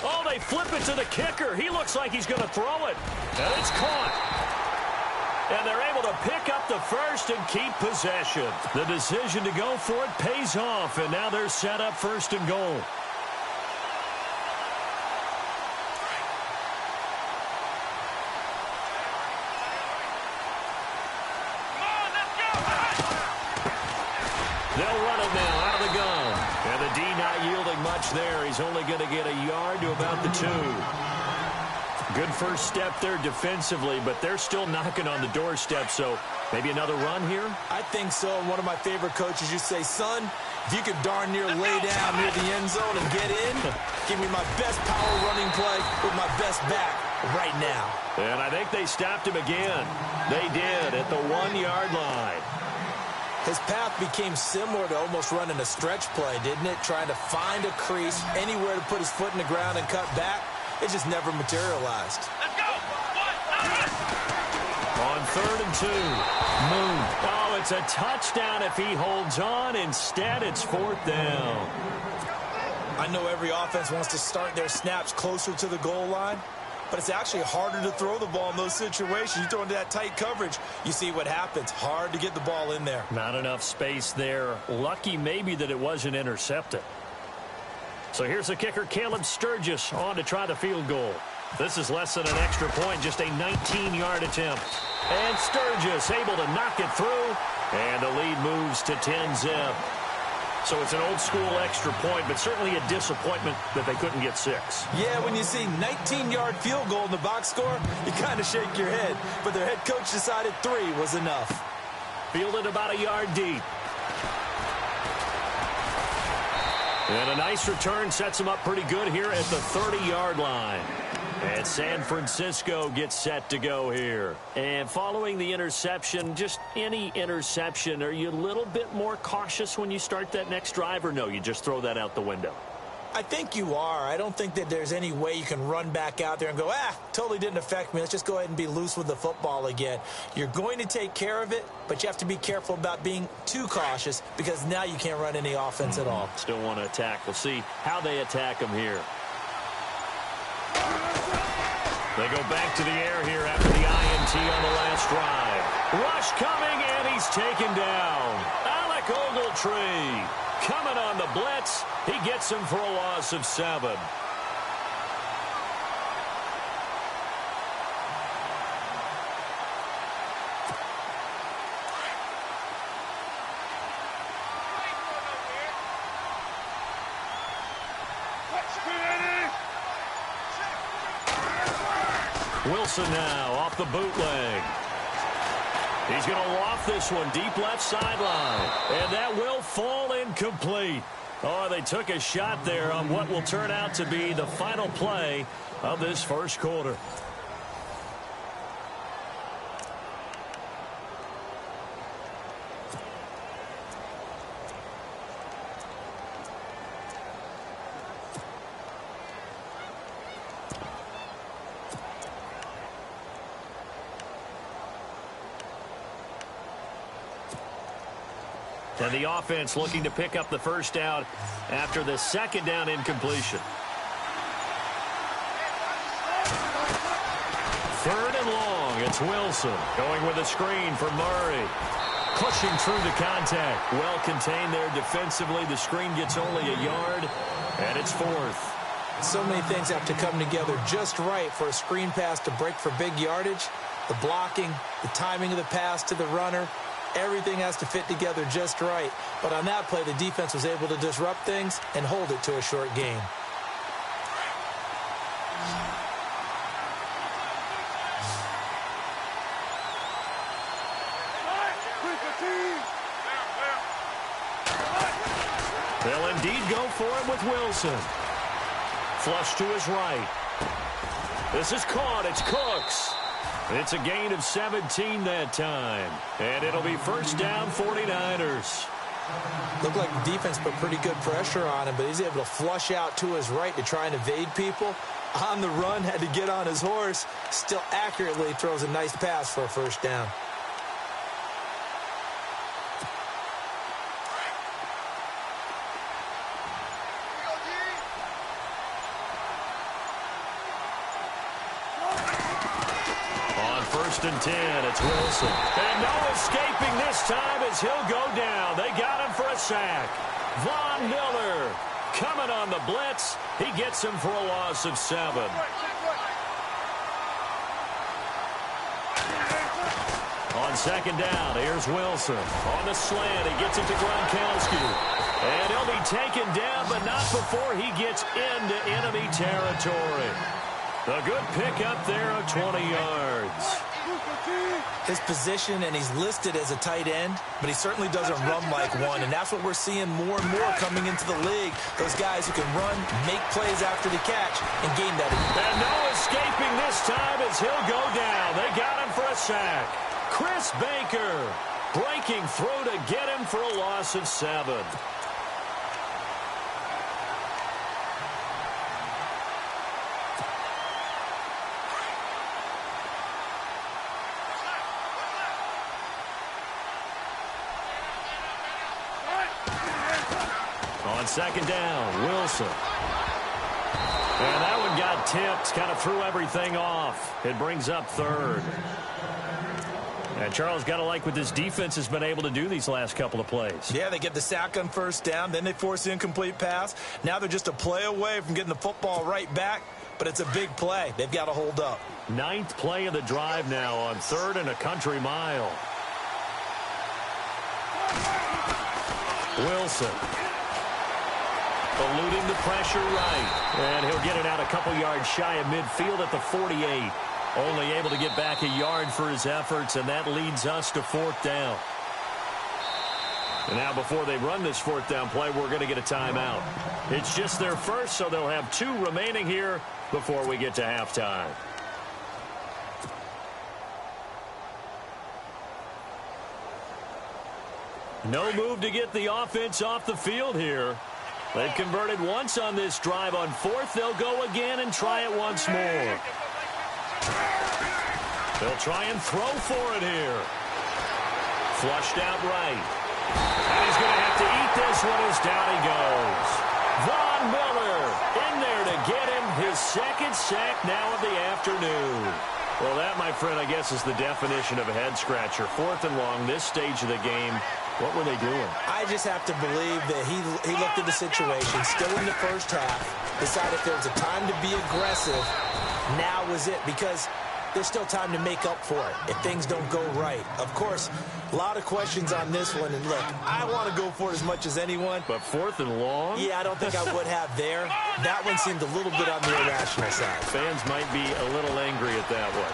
Oh, they flip it to the kicker. He looks like he's going to throw it. And it's caught. And they're able to pick up the first and keep possession. The decision to go for it pays off, and now they're set up 1st and goal. They'll run it now out of the gun. And the D not yielding much there. He's only going to get a yard to about the 2. Good first step there defensively, but they're still knocking on the doorstep, so maybe another run here? I think so. One of my favorite coaches used to say, son, if you could darn near lay down near the end zone and get in, give me my best power running play with my best back right now. And I think they stopped him again. They did at the 1-yard line. His path became similar to almost running a stretch play, didn't it? Trying to find a crease, anywhere to put his foot in the ground and cut back. It just never materialized. Let's go. On 3rd and 2, Moon. Oh, it's a touchdown if he holds on. Instead, it's 4th down. I know every offense wants to start their snaps closer to the goal line, but it's actually harder to throw the ball in those situations. You throw into that tight coverage, you see what happens. Hard to get the ball in there. Not enough space there. Lucky maybe that it wasn't intercepted. So here's the kicker, Caleb Sturgis, on to try the field goal. This is less than an extra point, just a 19-yard attempt. And Sturgis able to knock it through, and the lead moves to 10-zip. So it's an old-school extra point, but certainly a disappointment that they couldn't get 6. Yeah, when you see 19-yard field goal in the box score, you kind of shake your head. But their head coach decided 3 was enough. Fielded about a yard deep. And a nice return sets him up pretty good here at the 30-yard line. And San Francisco gets set to go here. And following the interception, just any interception, are you a little bit more cautious when you start that next drive, or no, you just throw that out the window? I think you are. I don't think that there's any way you can run back out there and go, totally didn't affect me. Let's just go ahead and be loose with the football again. You're going to take care of it, but you have to be careful about being too cautious because now you can't run any offense at all. Still want to attack. We'll see how they attack them here. They go back to the air here after the INT on the last drive. Rush coming, and he's taken down. Alec Ogletree coming on the blitz. He gets him for a loss of 7. Wilson now off the bootleg. He's going to loft this one deep left sideline. And that will fall incomplete. Oh, they took a shot there on what will turn out to be the final play of this first quarter. And the offense looking to pick up the first down after the second down incompletion. Third and long. It's Wilson going with a screen for Murray. Pushing through the contact. Well contained there defensively. The screen gets only a yard, and it's 4th. So many things have to come together just right for a screen pass to break for big yardage. The blocking, the timing of the pass to the runner. Everything has to fit together just right. But on that play, the defense was able to disrupt things and hold it to a short game. They'll indeed go for it with Wilson. Flush to his right. This is caught. It's Cooks. It's a gain of 17 that time. And it'll be first down 49ers. Looked like the defense put pretty good pressure on him, but he's able to flush out to his right to try and evade people. On the run, had to get on his horse. Still accurately throws a nice pass for a first down. First and 10, it's Wilson. And no escaping this time as he'll go down. They got him for a sack. Von Miller coming on the blitz. He gets him for a loss of 7. On second down, here's Wilson. On the slant, he gets it to Gronkowski. And he'll be taken down, but not before he gets into enemy territory. A good pickup there of 20 yards. His position, and he's listed as a tight end, but he certainly doesn't run like one, and that's what we're seeing more and more coming into the league. Those guys who can run, make plays after the catch, and gain that. And no escaping this time as he'll go down. They got him for a sack. Chris Baker breaking through to get him for a loss of 7. On second down, Wilson. And that one got tipped, kind of threw everything off. It brings up 3rd. And Charles, got to like what this defense has been able to do these last couple of plays. Yeah, they get the sack on first down, then they force the incomplete pass. Now they're just a play away from getting the football right back, but it's a big play. They've got to hold up. 9th play of the drive now on 3rd and a country mile. Wilson. Eluding the pressure right. And he'll get it out a couple yards shy of midfield at the 48. Only able to get back a yard for his efforts, and that leads us to 4th down. And now before they run this 4th down play, we're going to get a timeout. It's just their first, so they'll have 2 remaining here before we get to halftime. No move to get the offense off the field here. They've converted once on this drive. On 4th, they'll go again and try it once more. They'll try and throw for it here. Flushed out right. And he's going to have to eat this one as down he goes. Von Von Miller in there to get him his second sack now of the afternoon. Well, that, my friend, I guess is the definition of a head-scratcher. 4th and long, this stage of the game. What were they doing? I just have to believe that he looked at the situation, still in the first half, decided if there was a time to be aggressive, now was it, because there's still time to make up for it if things don't go right. Of course, a lot of questions on this one, and look, I want to go for it as much as anyone. But 4th and long? Yeah, I don't think I would have there. That one seemed a little bit on the irrational side. Fans might be a little angry at that one.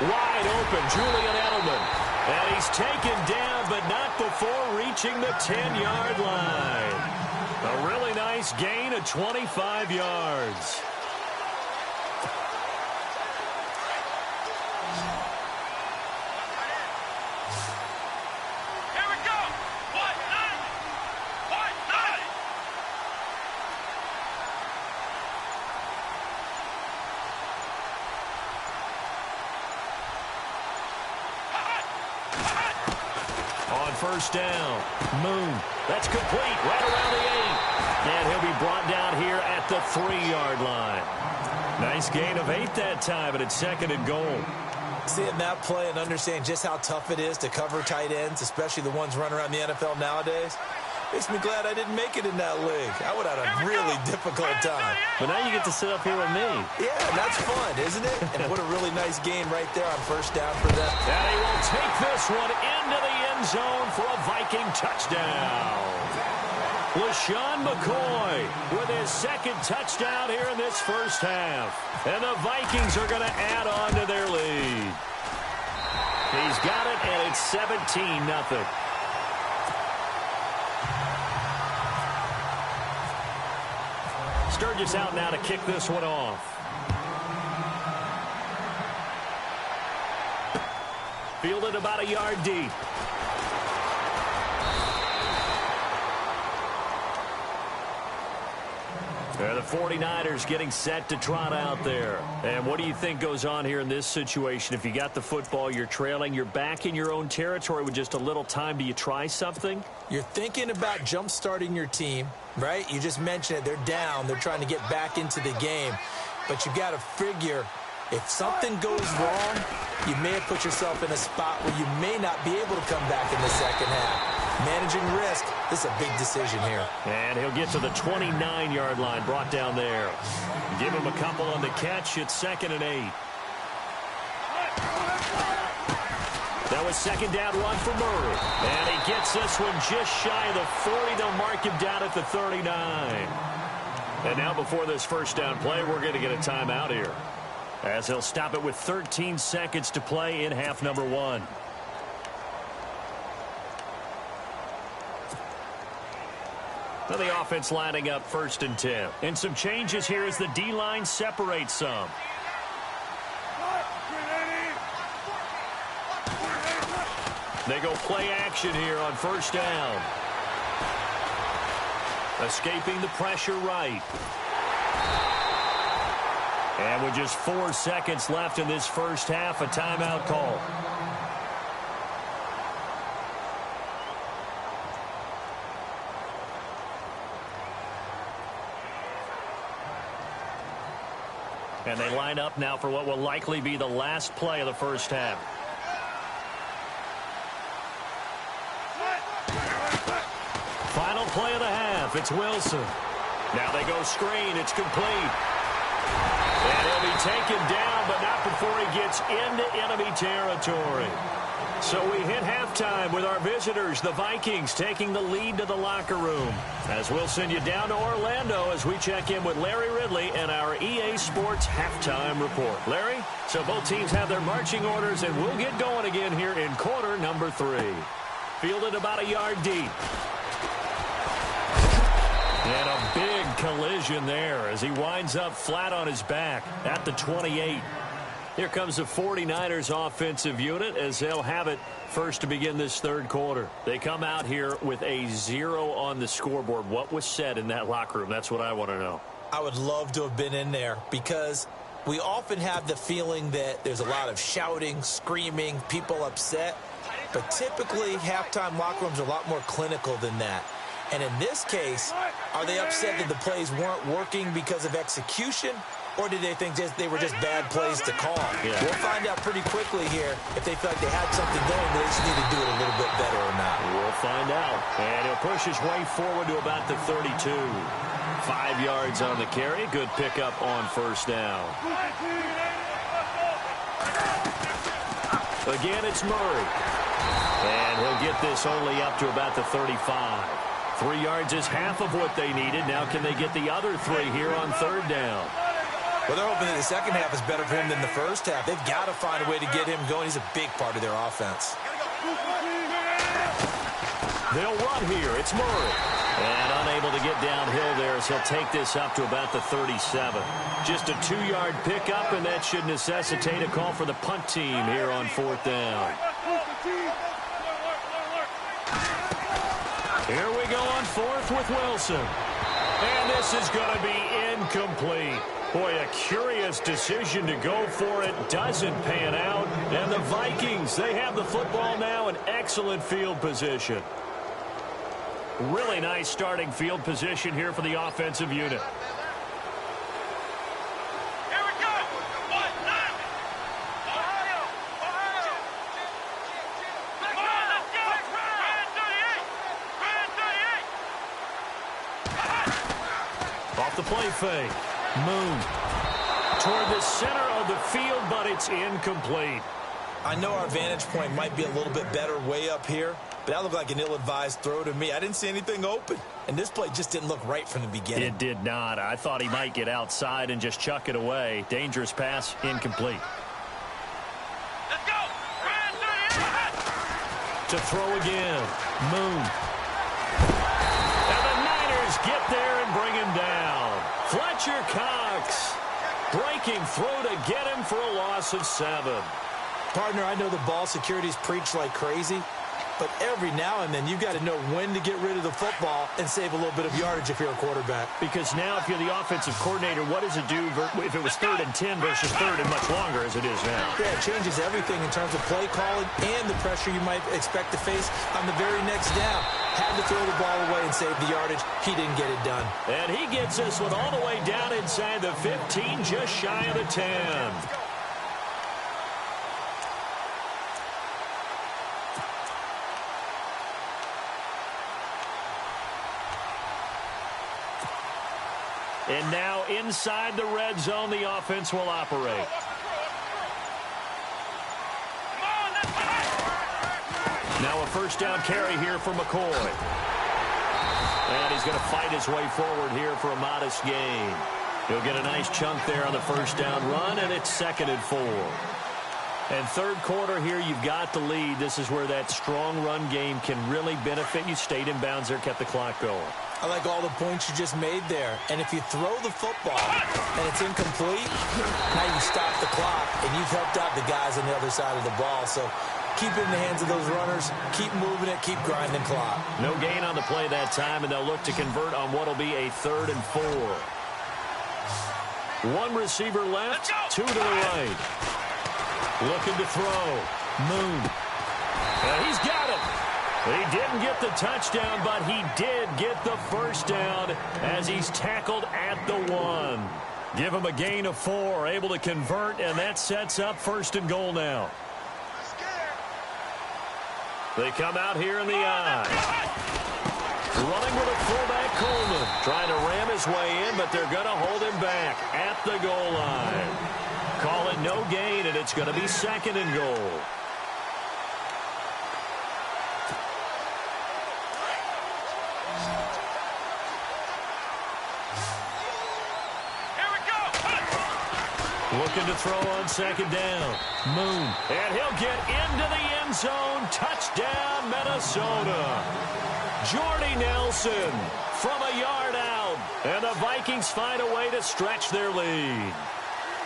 Wide open, Julian Edelman. And he's taken down, but not before reaching the 10-yard line. A really nice gain of 25 yards. First down. Moon. That's complete. Right around the 8. And he'll be brought down here at the 3-yard line. Nice gain of 8 that time, but it's 2nd and goal. Seeing that play and understanding just how tough it is to cover tight ends, especially the ones running around the NFL nowadays, makes me glad I didn't make it in that league. I would have had a really difficult time. But now you get to sit up here with me. Yeah, and that's fun, isn't it? And what a really nice game right there on first down for them. And he will take this one into the end zone for a Viking touchdown. LaShawn McCoy with his 2nd touchdown here in this first half. And the Vikings are going to add on to their lead. He's got it, and it's 17-0. Sturgis out now to kick this one off. Fielded about a yard deep. The 49ers getting set to trot out there. And what do you think goes on here in this situation? If you got the football, you're trailing, you're back in your own territory with just a little time. Do you try something? You're thinking about jump-starting your team, right? You just mentioned it. They're down. They're trying to get back into the game. But you got to figure if something goes wrong, you may have put yourself in a spot where you may not be able to come back in the second half. Managing risk, this is a big decision here. And he'll get to the 29-yard line, brought down there. Give him a couple on the catch. It's 2nd and 8. That was 2nd down run for Murray. And he gets this one just shy of the 40. They'll mark him down at the 39. And now before this first down play, we're going to get a timeout here, as he'll stop it with 13 seconds to play in half number 1. Now the offense lining up 1st and 10. And some changes here as the D-line separates some. They go play action here on 1st down. Escaping the pressure right. And with just 4 seconds left in this first half, a timeout call. And they line up now for what will likely be the last play of the first half. Final play of the half. It's Wilson. Now they go screen. It's complete. And he'll be taken down, but not before he gets into enemy territory. So we hit halftime with our visitors, the Vikings, taking the lead to the locker room. As we'll send you down to Orlando as we check in with Larry Ridley and our EA Sports halftime report. Larry, so both teams have their marching orders, and we'll get going again here in quarter number 3. Fielded about a yard deep. And a big collision there as he winds up flat on his back at the 28. Here comes the 49ers offensive unit as they'll have it first to begin this third quarter. They come out here with a 0 on the scoreboard. What was said in that locker room? That's what I want to know. I would love to have been in there because we often have the feeling that there's a lot of shouting, screaming, people upset. But typically, halftime locker rooms are a lot more clinical than that. And in this case, are they upset that the plays weren't working because of execution, or did they think they were just bad plays to call? Yeah. We'll find out pretty quickly here if they feel like they had something going, but they just need to do it a little bit better or not. We'll find out. And he'll push his way forward to about the 32. 5 yards on the carry. Good pickup on first down. Again, it's Murray. And he'll get this only up to about the 35. 3 yards is half of what they needed. Now can they get the other 3 here on third down? Well, they're hoping that the second half is better for him than the first half. They've got to find a way to get him going. He's a big part of their offense. They'll run here. It's Murray. And unable to get downhill there, so he'll take this up to about the 37. Just a 2-yard pickup, and that should necessitate a call for the punt team here on fourth down. Here we go on fourth with Wilson. And this is going to be incomplete. Boy, a curious decision to go for it. Doesn't pan out. And the Vikings, they have the football now in excellent field position. Really nice starting field position here for the offensive unit. Here we go. What? Now. Ohio. Come on, let's go. Grand 38. Off the play fake. Moon toward the center of the field, but it's incomplete. I know our vantage point might be a little bit better way up here, but that looked like an ill-advised throw to me. I didn't see anything open, and this play just didn't look right from the beginning. It did not. I thought he might get outside and just chuck it away. Dangerous pass, incomplete. Let's go. Grand 38. To throw again. Moon. And the Niners get there and bring him down. Fletcher Cox breaking through to get him for a loss of 7. Partner, I know the ball security's preached like crazy, but every now and then you've got to know when to get rid of the football and save a little bit of yardage if you're a quarterback. Because now if you're the offensive coordinator, what does it do if it was 3rd and 10 versus 3rd and much longer as it is now? Yeah, it changes everything in terms of play calling and the pressure you might expect to face on the very next down. Had to throw the ball away and save the yardage. He didn't get it done. And he gets this one all the way down inside the 15, just shy of the 10. And now inside the red zone, the offense will operate. Now a first down carry here for McCoy. And he's going to fight his way forward here for a modest gain. He'll get a nice chunk there on the first down run, and it's 2nd and 4. And third quarter here, you've got the lead. This is where that strong run game can really benefit you. Stayed in bounds there, kept the clock going. I like all the points you just made there. And if you throw the football and it's incomplete, now you stop the clock, and you've helped out the guys on the other side of the ball. So keep it in the hands of those runners. Keep moving it. Keep grinding clock. No gain on the play that time, and they'll look to convert on what will be a 3rd and 4. One receiver left, 2 to the right. Looking to throw. Moon. And he's got it. He didn't get the touchdown, but he did get the first down as he's tackled at the 1. Give him a gain of 4, able to convert, and that sets up 1st and goal now. They come out here in the I. Running with a fullback, Coleman. Trying to ram his way in, but they're going to hold him back at the goal line. Call it no gain, and it's going to be 2nd and goal. Looking to throw on 2nd down. Moon. And he'll get into the end zone. Touchdown, Minnesota. Jordy Nelson from a yard out. And the Vikings find a way to stretch their lead.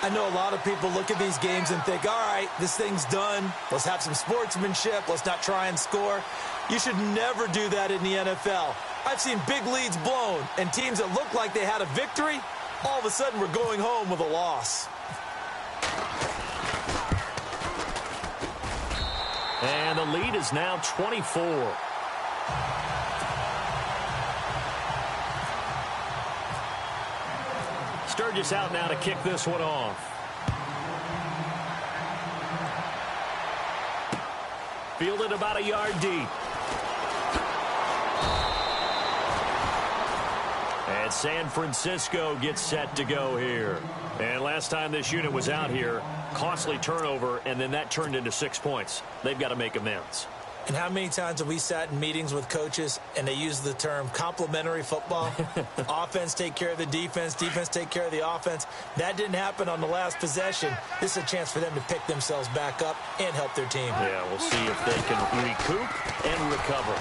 I know a lot of people look at these games and think, all right, this thing's done. Let's have some sportsmanship. Let's not try and score. You should never do that in the NFL. I've seen big leads blown, and teams that look like they had a victory, all of a sudden we're going home with a loss. And the lead is now 24. Sturgis out now to kick this one off. Fielded about a yard deep. And San Francisco gets set to go here. And last time this unit was out here, costly turnover, and then that turned into 6 points. They've got to make amends. And how many times have we sat in meetings with coaches and they use the term complementary football? Offense take care of the defense, defense take care of the offense. That didn't happen on the last possession. This is a chance for them to pick themselves back up and help their team. Yeah, we'll see if they can recoup and recover.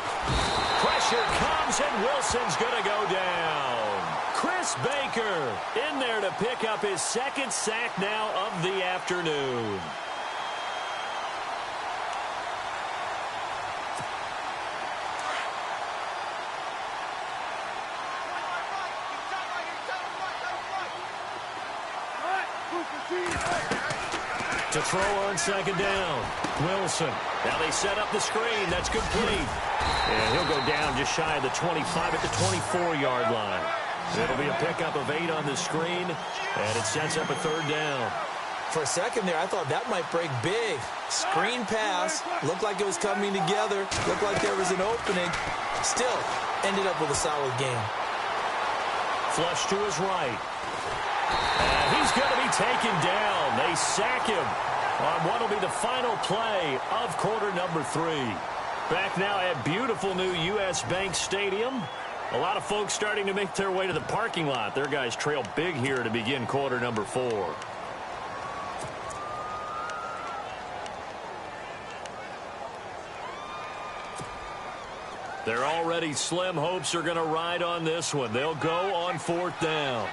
Pressure comes, and Wilson's going to go down. Chris Baker in there to pick up his second sack now of the afternoon. To throw on second down. Wilson. Now they set up the screen. That's complete. And he'll go down just shy of the 25 at the 24-yard line. It'll be a pickup of 8 on the screen, and it sets up a third down. For a second there, I thought that might break big. Screen pass. Looked like it was coming together. Looked like there was an opening. Still, ended up with a solid game. Flush to his right. And he's going to be taken down. They sack him on what will be the final play of quarter number 3. Back now at beautiful new U.S. Bank Stadium. A lot of folks starting to make their way to the parking lot. Their guys trail big here to begin quarter number 4. Their already slim hopes are going to ride on this one. They'll go on 4th down.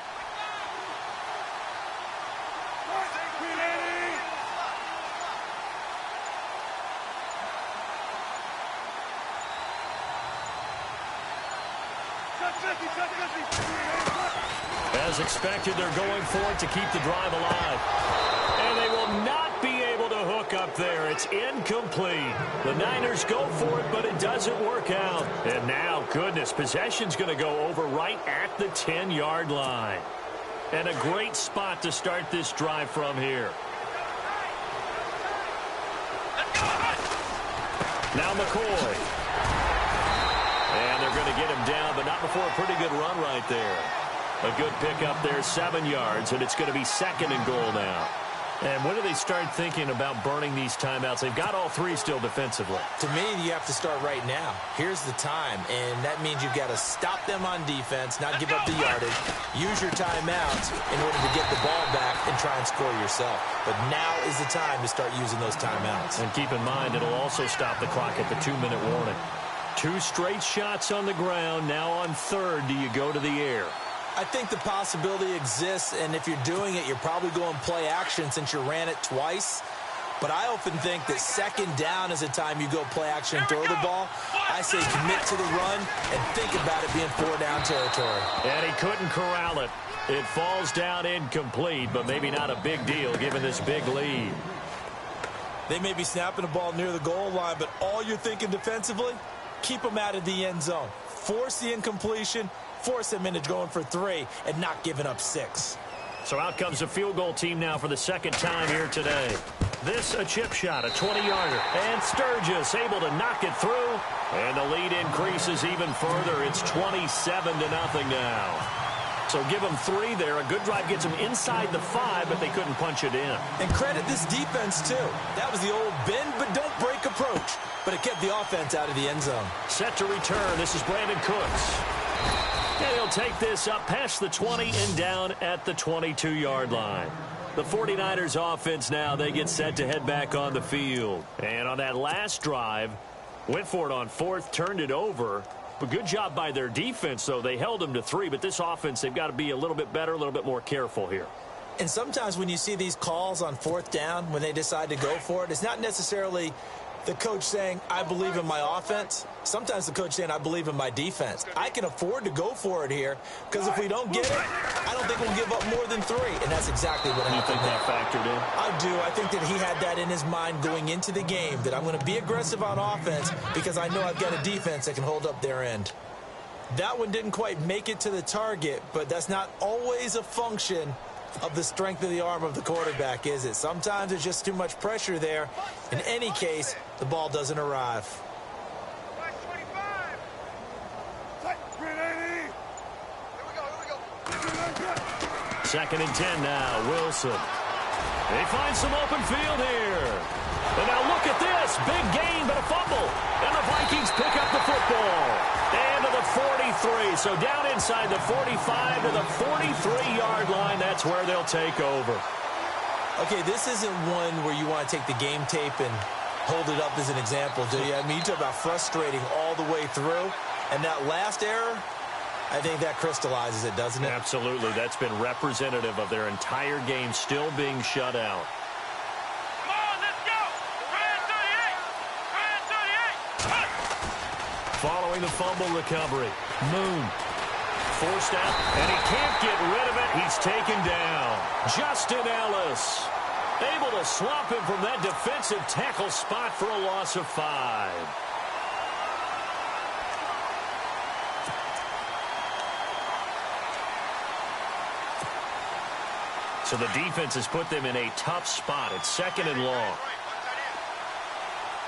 As expected, they're going for it to keep the drive alive. And they will not be able to hook up there. It's incomplete. The Niners go for it, but it doesn't work out. And now, goodness, possession's going to go over right at the 10-yard line. And a great spot to start this drive from here. Now McCoy. And they're going to get him down, but not before a pretty good run right there. A good pickup there, 7 yards, and it's going to be 2nd and goal now. And when do they start thinking about burning these timeouts? They've got all 3 still defensively. To me, you have to start right now. Here's the time, and that means you've got to stop them on defense, not give up the yardage. Use your timeouts in order to get the ball back and try and score yourself. But now is the time to start using those timeouts. And keep in mind, it'll also stop the clock at the 2-minute warning. 2 straight shots on the ground. Now on 3rd, do you go to the air? I think the possibility exists, and if you're doing it, you're probably going play action since you ran it twice. But I often think that 2nd down is a time you go play action and throw the ball. I say commit to the run and think about it being 4-down territory. And he couldn't corral it. It falls down incomplete, but maybe not a big deal given this big lead. They may be snapping the ball near the goal line, but all you're thinking defensively, keep them out of the end zone. Force the incompletion. Force them into going for 3 and not giving up 6. So out comes the field goal team now for the 2nd time here today. This a chip shot, a 20-yarder. And Sturgis able to knock it through. And the lead increases even further. It's 27-0 now. So give them 3 there. A good drive gets them inside the 5, but they couldn't punch it in. And credit this defense, too. That was the old bend but don't break approach. But it kept the offense out of the end zone. Set to return. This is Brandon Cooks. And he'll take this up past the 20 and down at the 22-yard line. The 49ers offense now, they get set to head back on the field. And on that last drive, went for it on 4th, turned it over. But good job by their defense, though. They held them to 3, but this offense, they've got to be a little bit better, a little bit more careful here. And sometimes when you see these calls on 4th down, when they decide to go for it, it's not necessarily the coach saying, I believe in my offense. Sometimes the coach saying, I believe in my defense. I can afford to go for it here because if we don't get it, I don't think we'll give up more than 3. And that's exactly what happened. You think that factored in? I do. I think that he had that in his mind going into the game, that I'm going to be aggressive on offense because I know I've got a defense that can hold up their end. That one didn't quite make it to the target, but that's not always a function of the strength of the arm of the quarterback, is it? Sometimes it's just too much pressure there. In any case, the ball doesn't arrive. Second and 10 now, Wilson. They find some open field here. And now look at this. Big gain, but a fumble. And the Vikings pick up the football. And to the 43. So down inside the 45 to the 43-yard line. That's where they'll take over. Okay, this isn't one where you want to take the game tape and hold it up as an example, do you? I mean, you talk about frustrating all the way through. And that last error, I think that crystallizes it, doesn't it? Absolutely. That's been representative of their entire game still being shut out. Come on, let's go! Brand 38! Brand 38! Following the fumble recovery, Moon forced out, and he can't get rid of it. He's taken down. Justin Ellis able to swamp him from that defensive tackle spot for a loss of 5. So the defense has put them in a tough spot. It's second and long.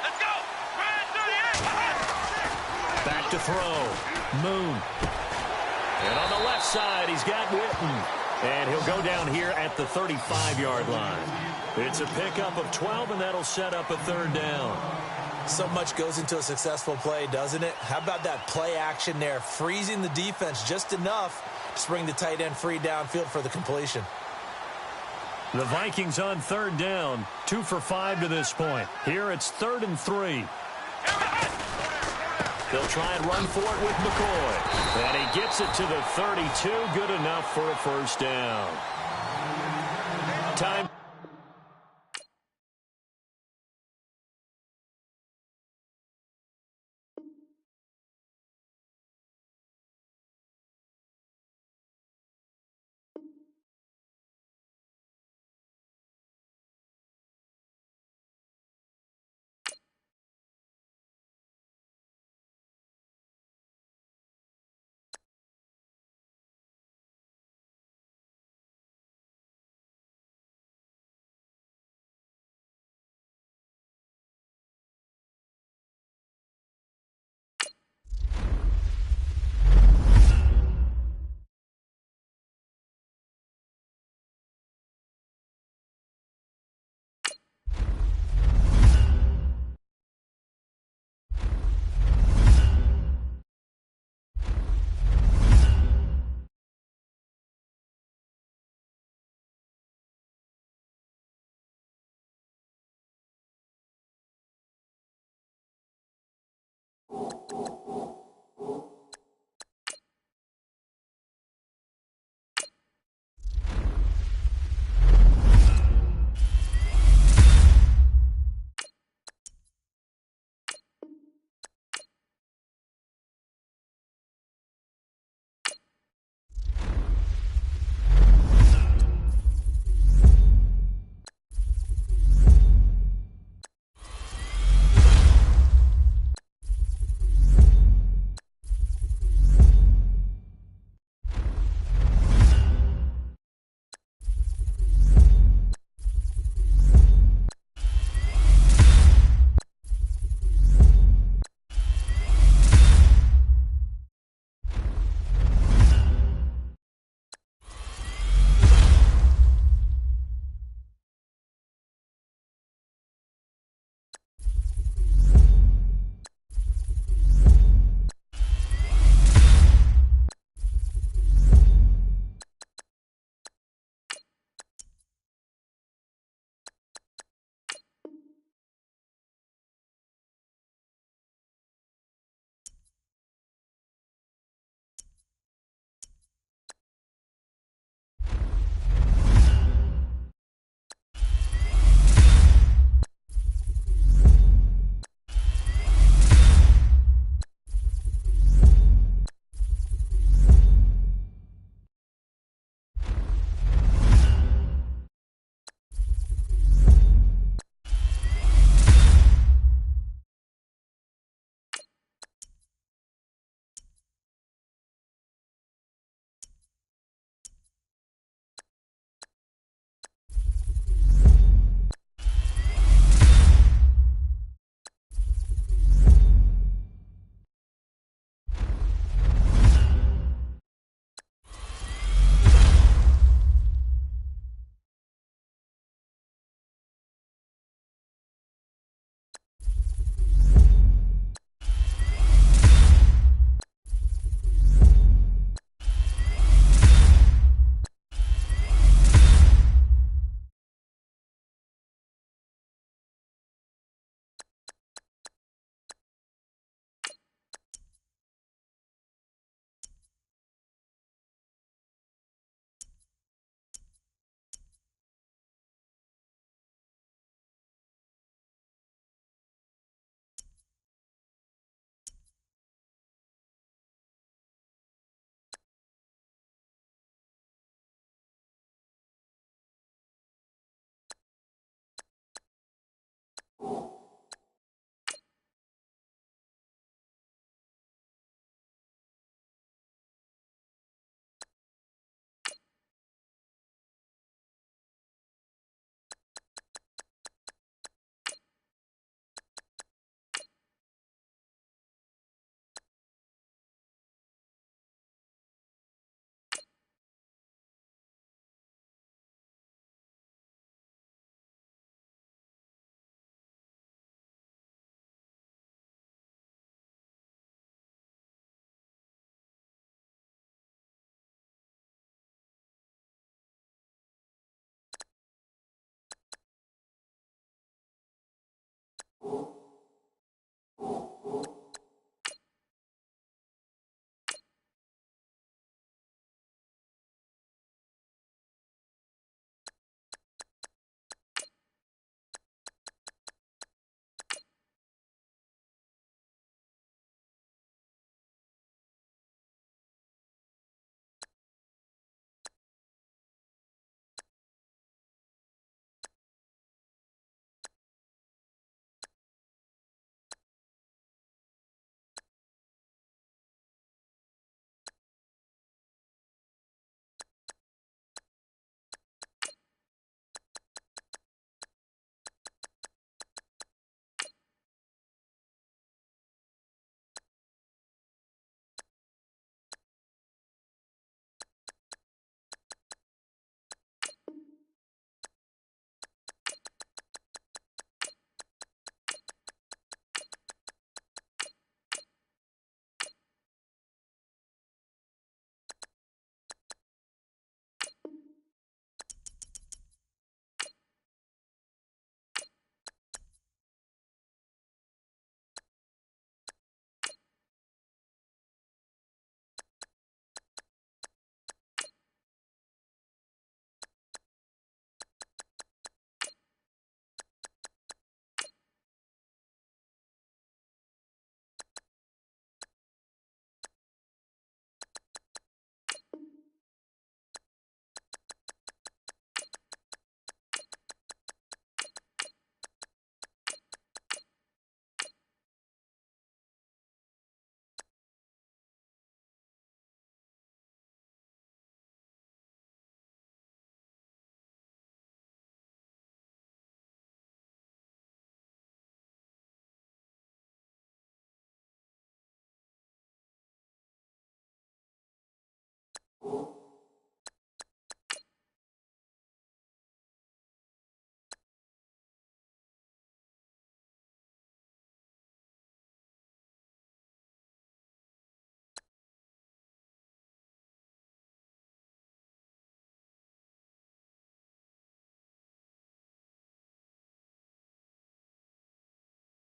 Let's go! Brand 38! Back to throw. Moon. And on the left side, he's got Witten. And he'll go down here at the 35-yard line. It's a pickup of 12, and that'll set up a third down. So much goes into a successful play, doesn't it? How about that play action there, freezing the defense just enough to bring the tight end free downfield for the completion. The Vikings on third down, 2 for 5 to this point. Here it's 3rd and 3. They'll try and run for it with McCoy. And he gets it to the 32. Good enough for a first down. Time. You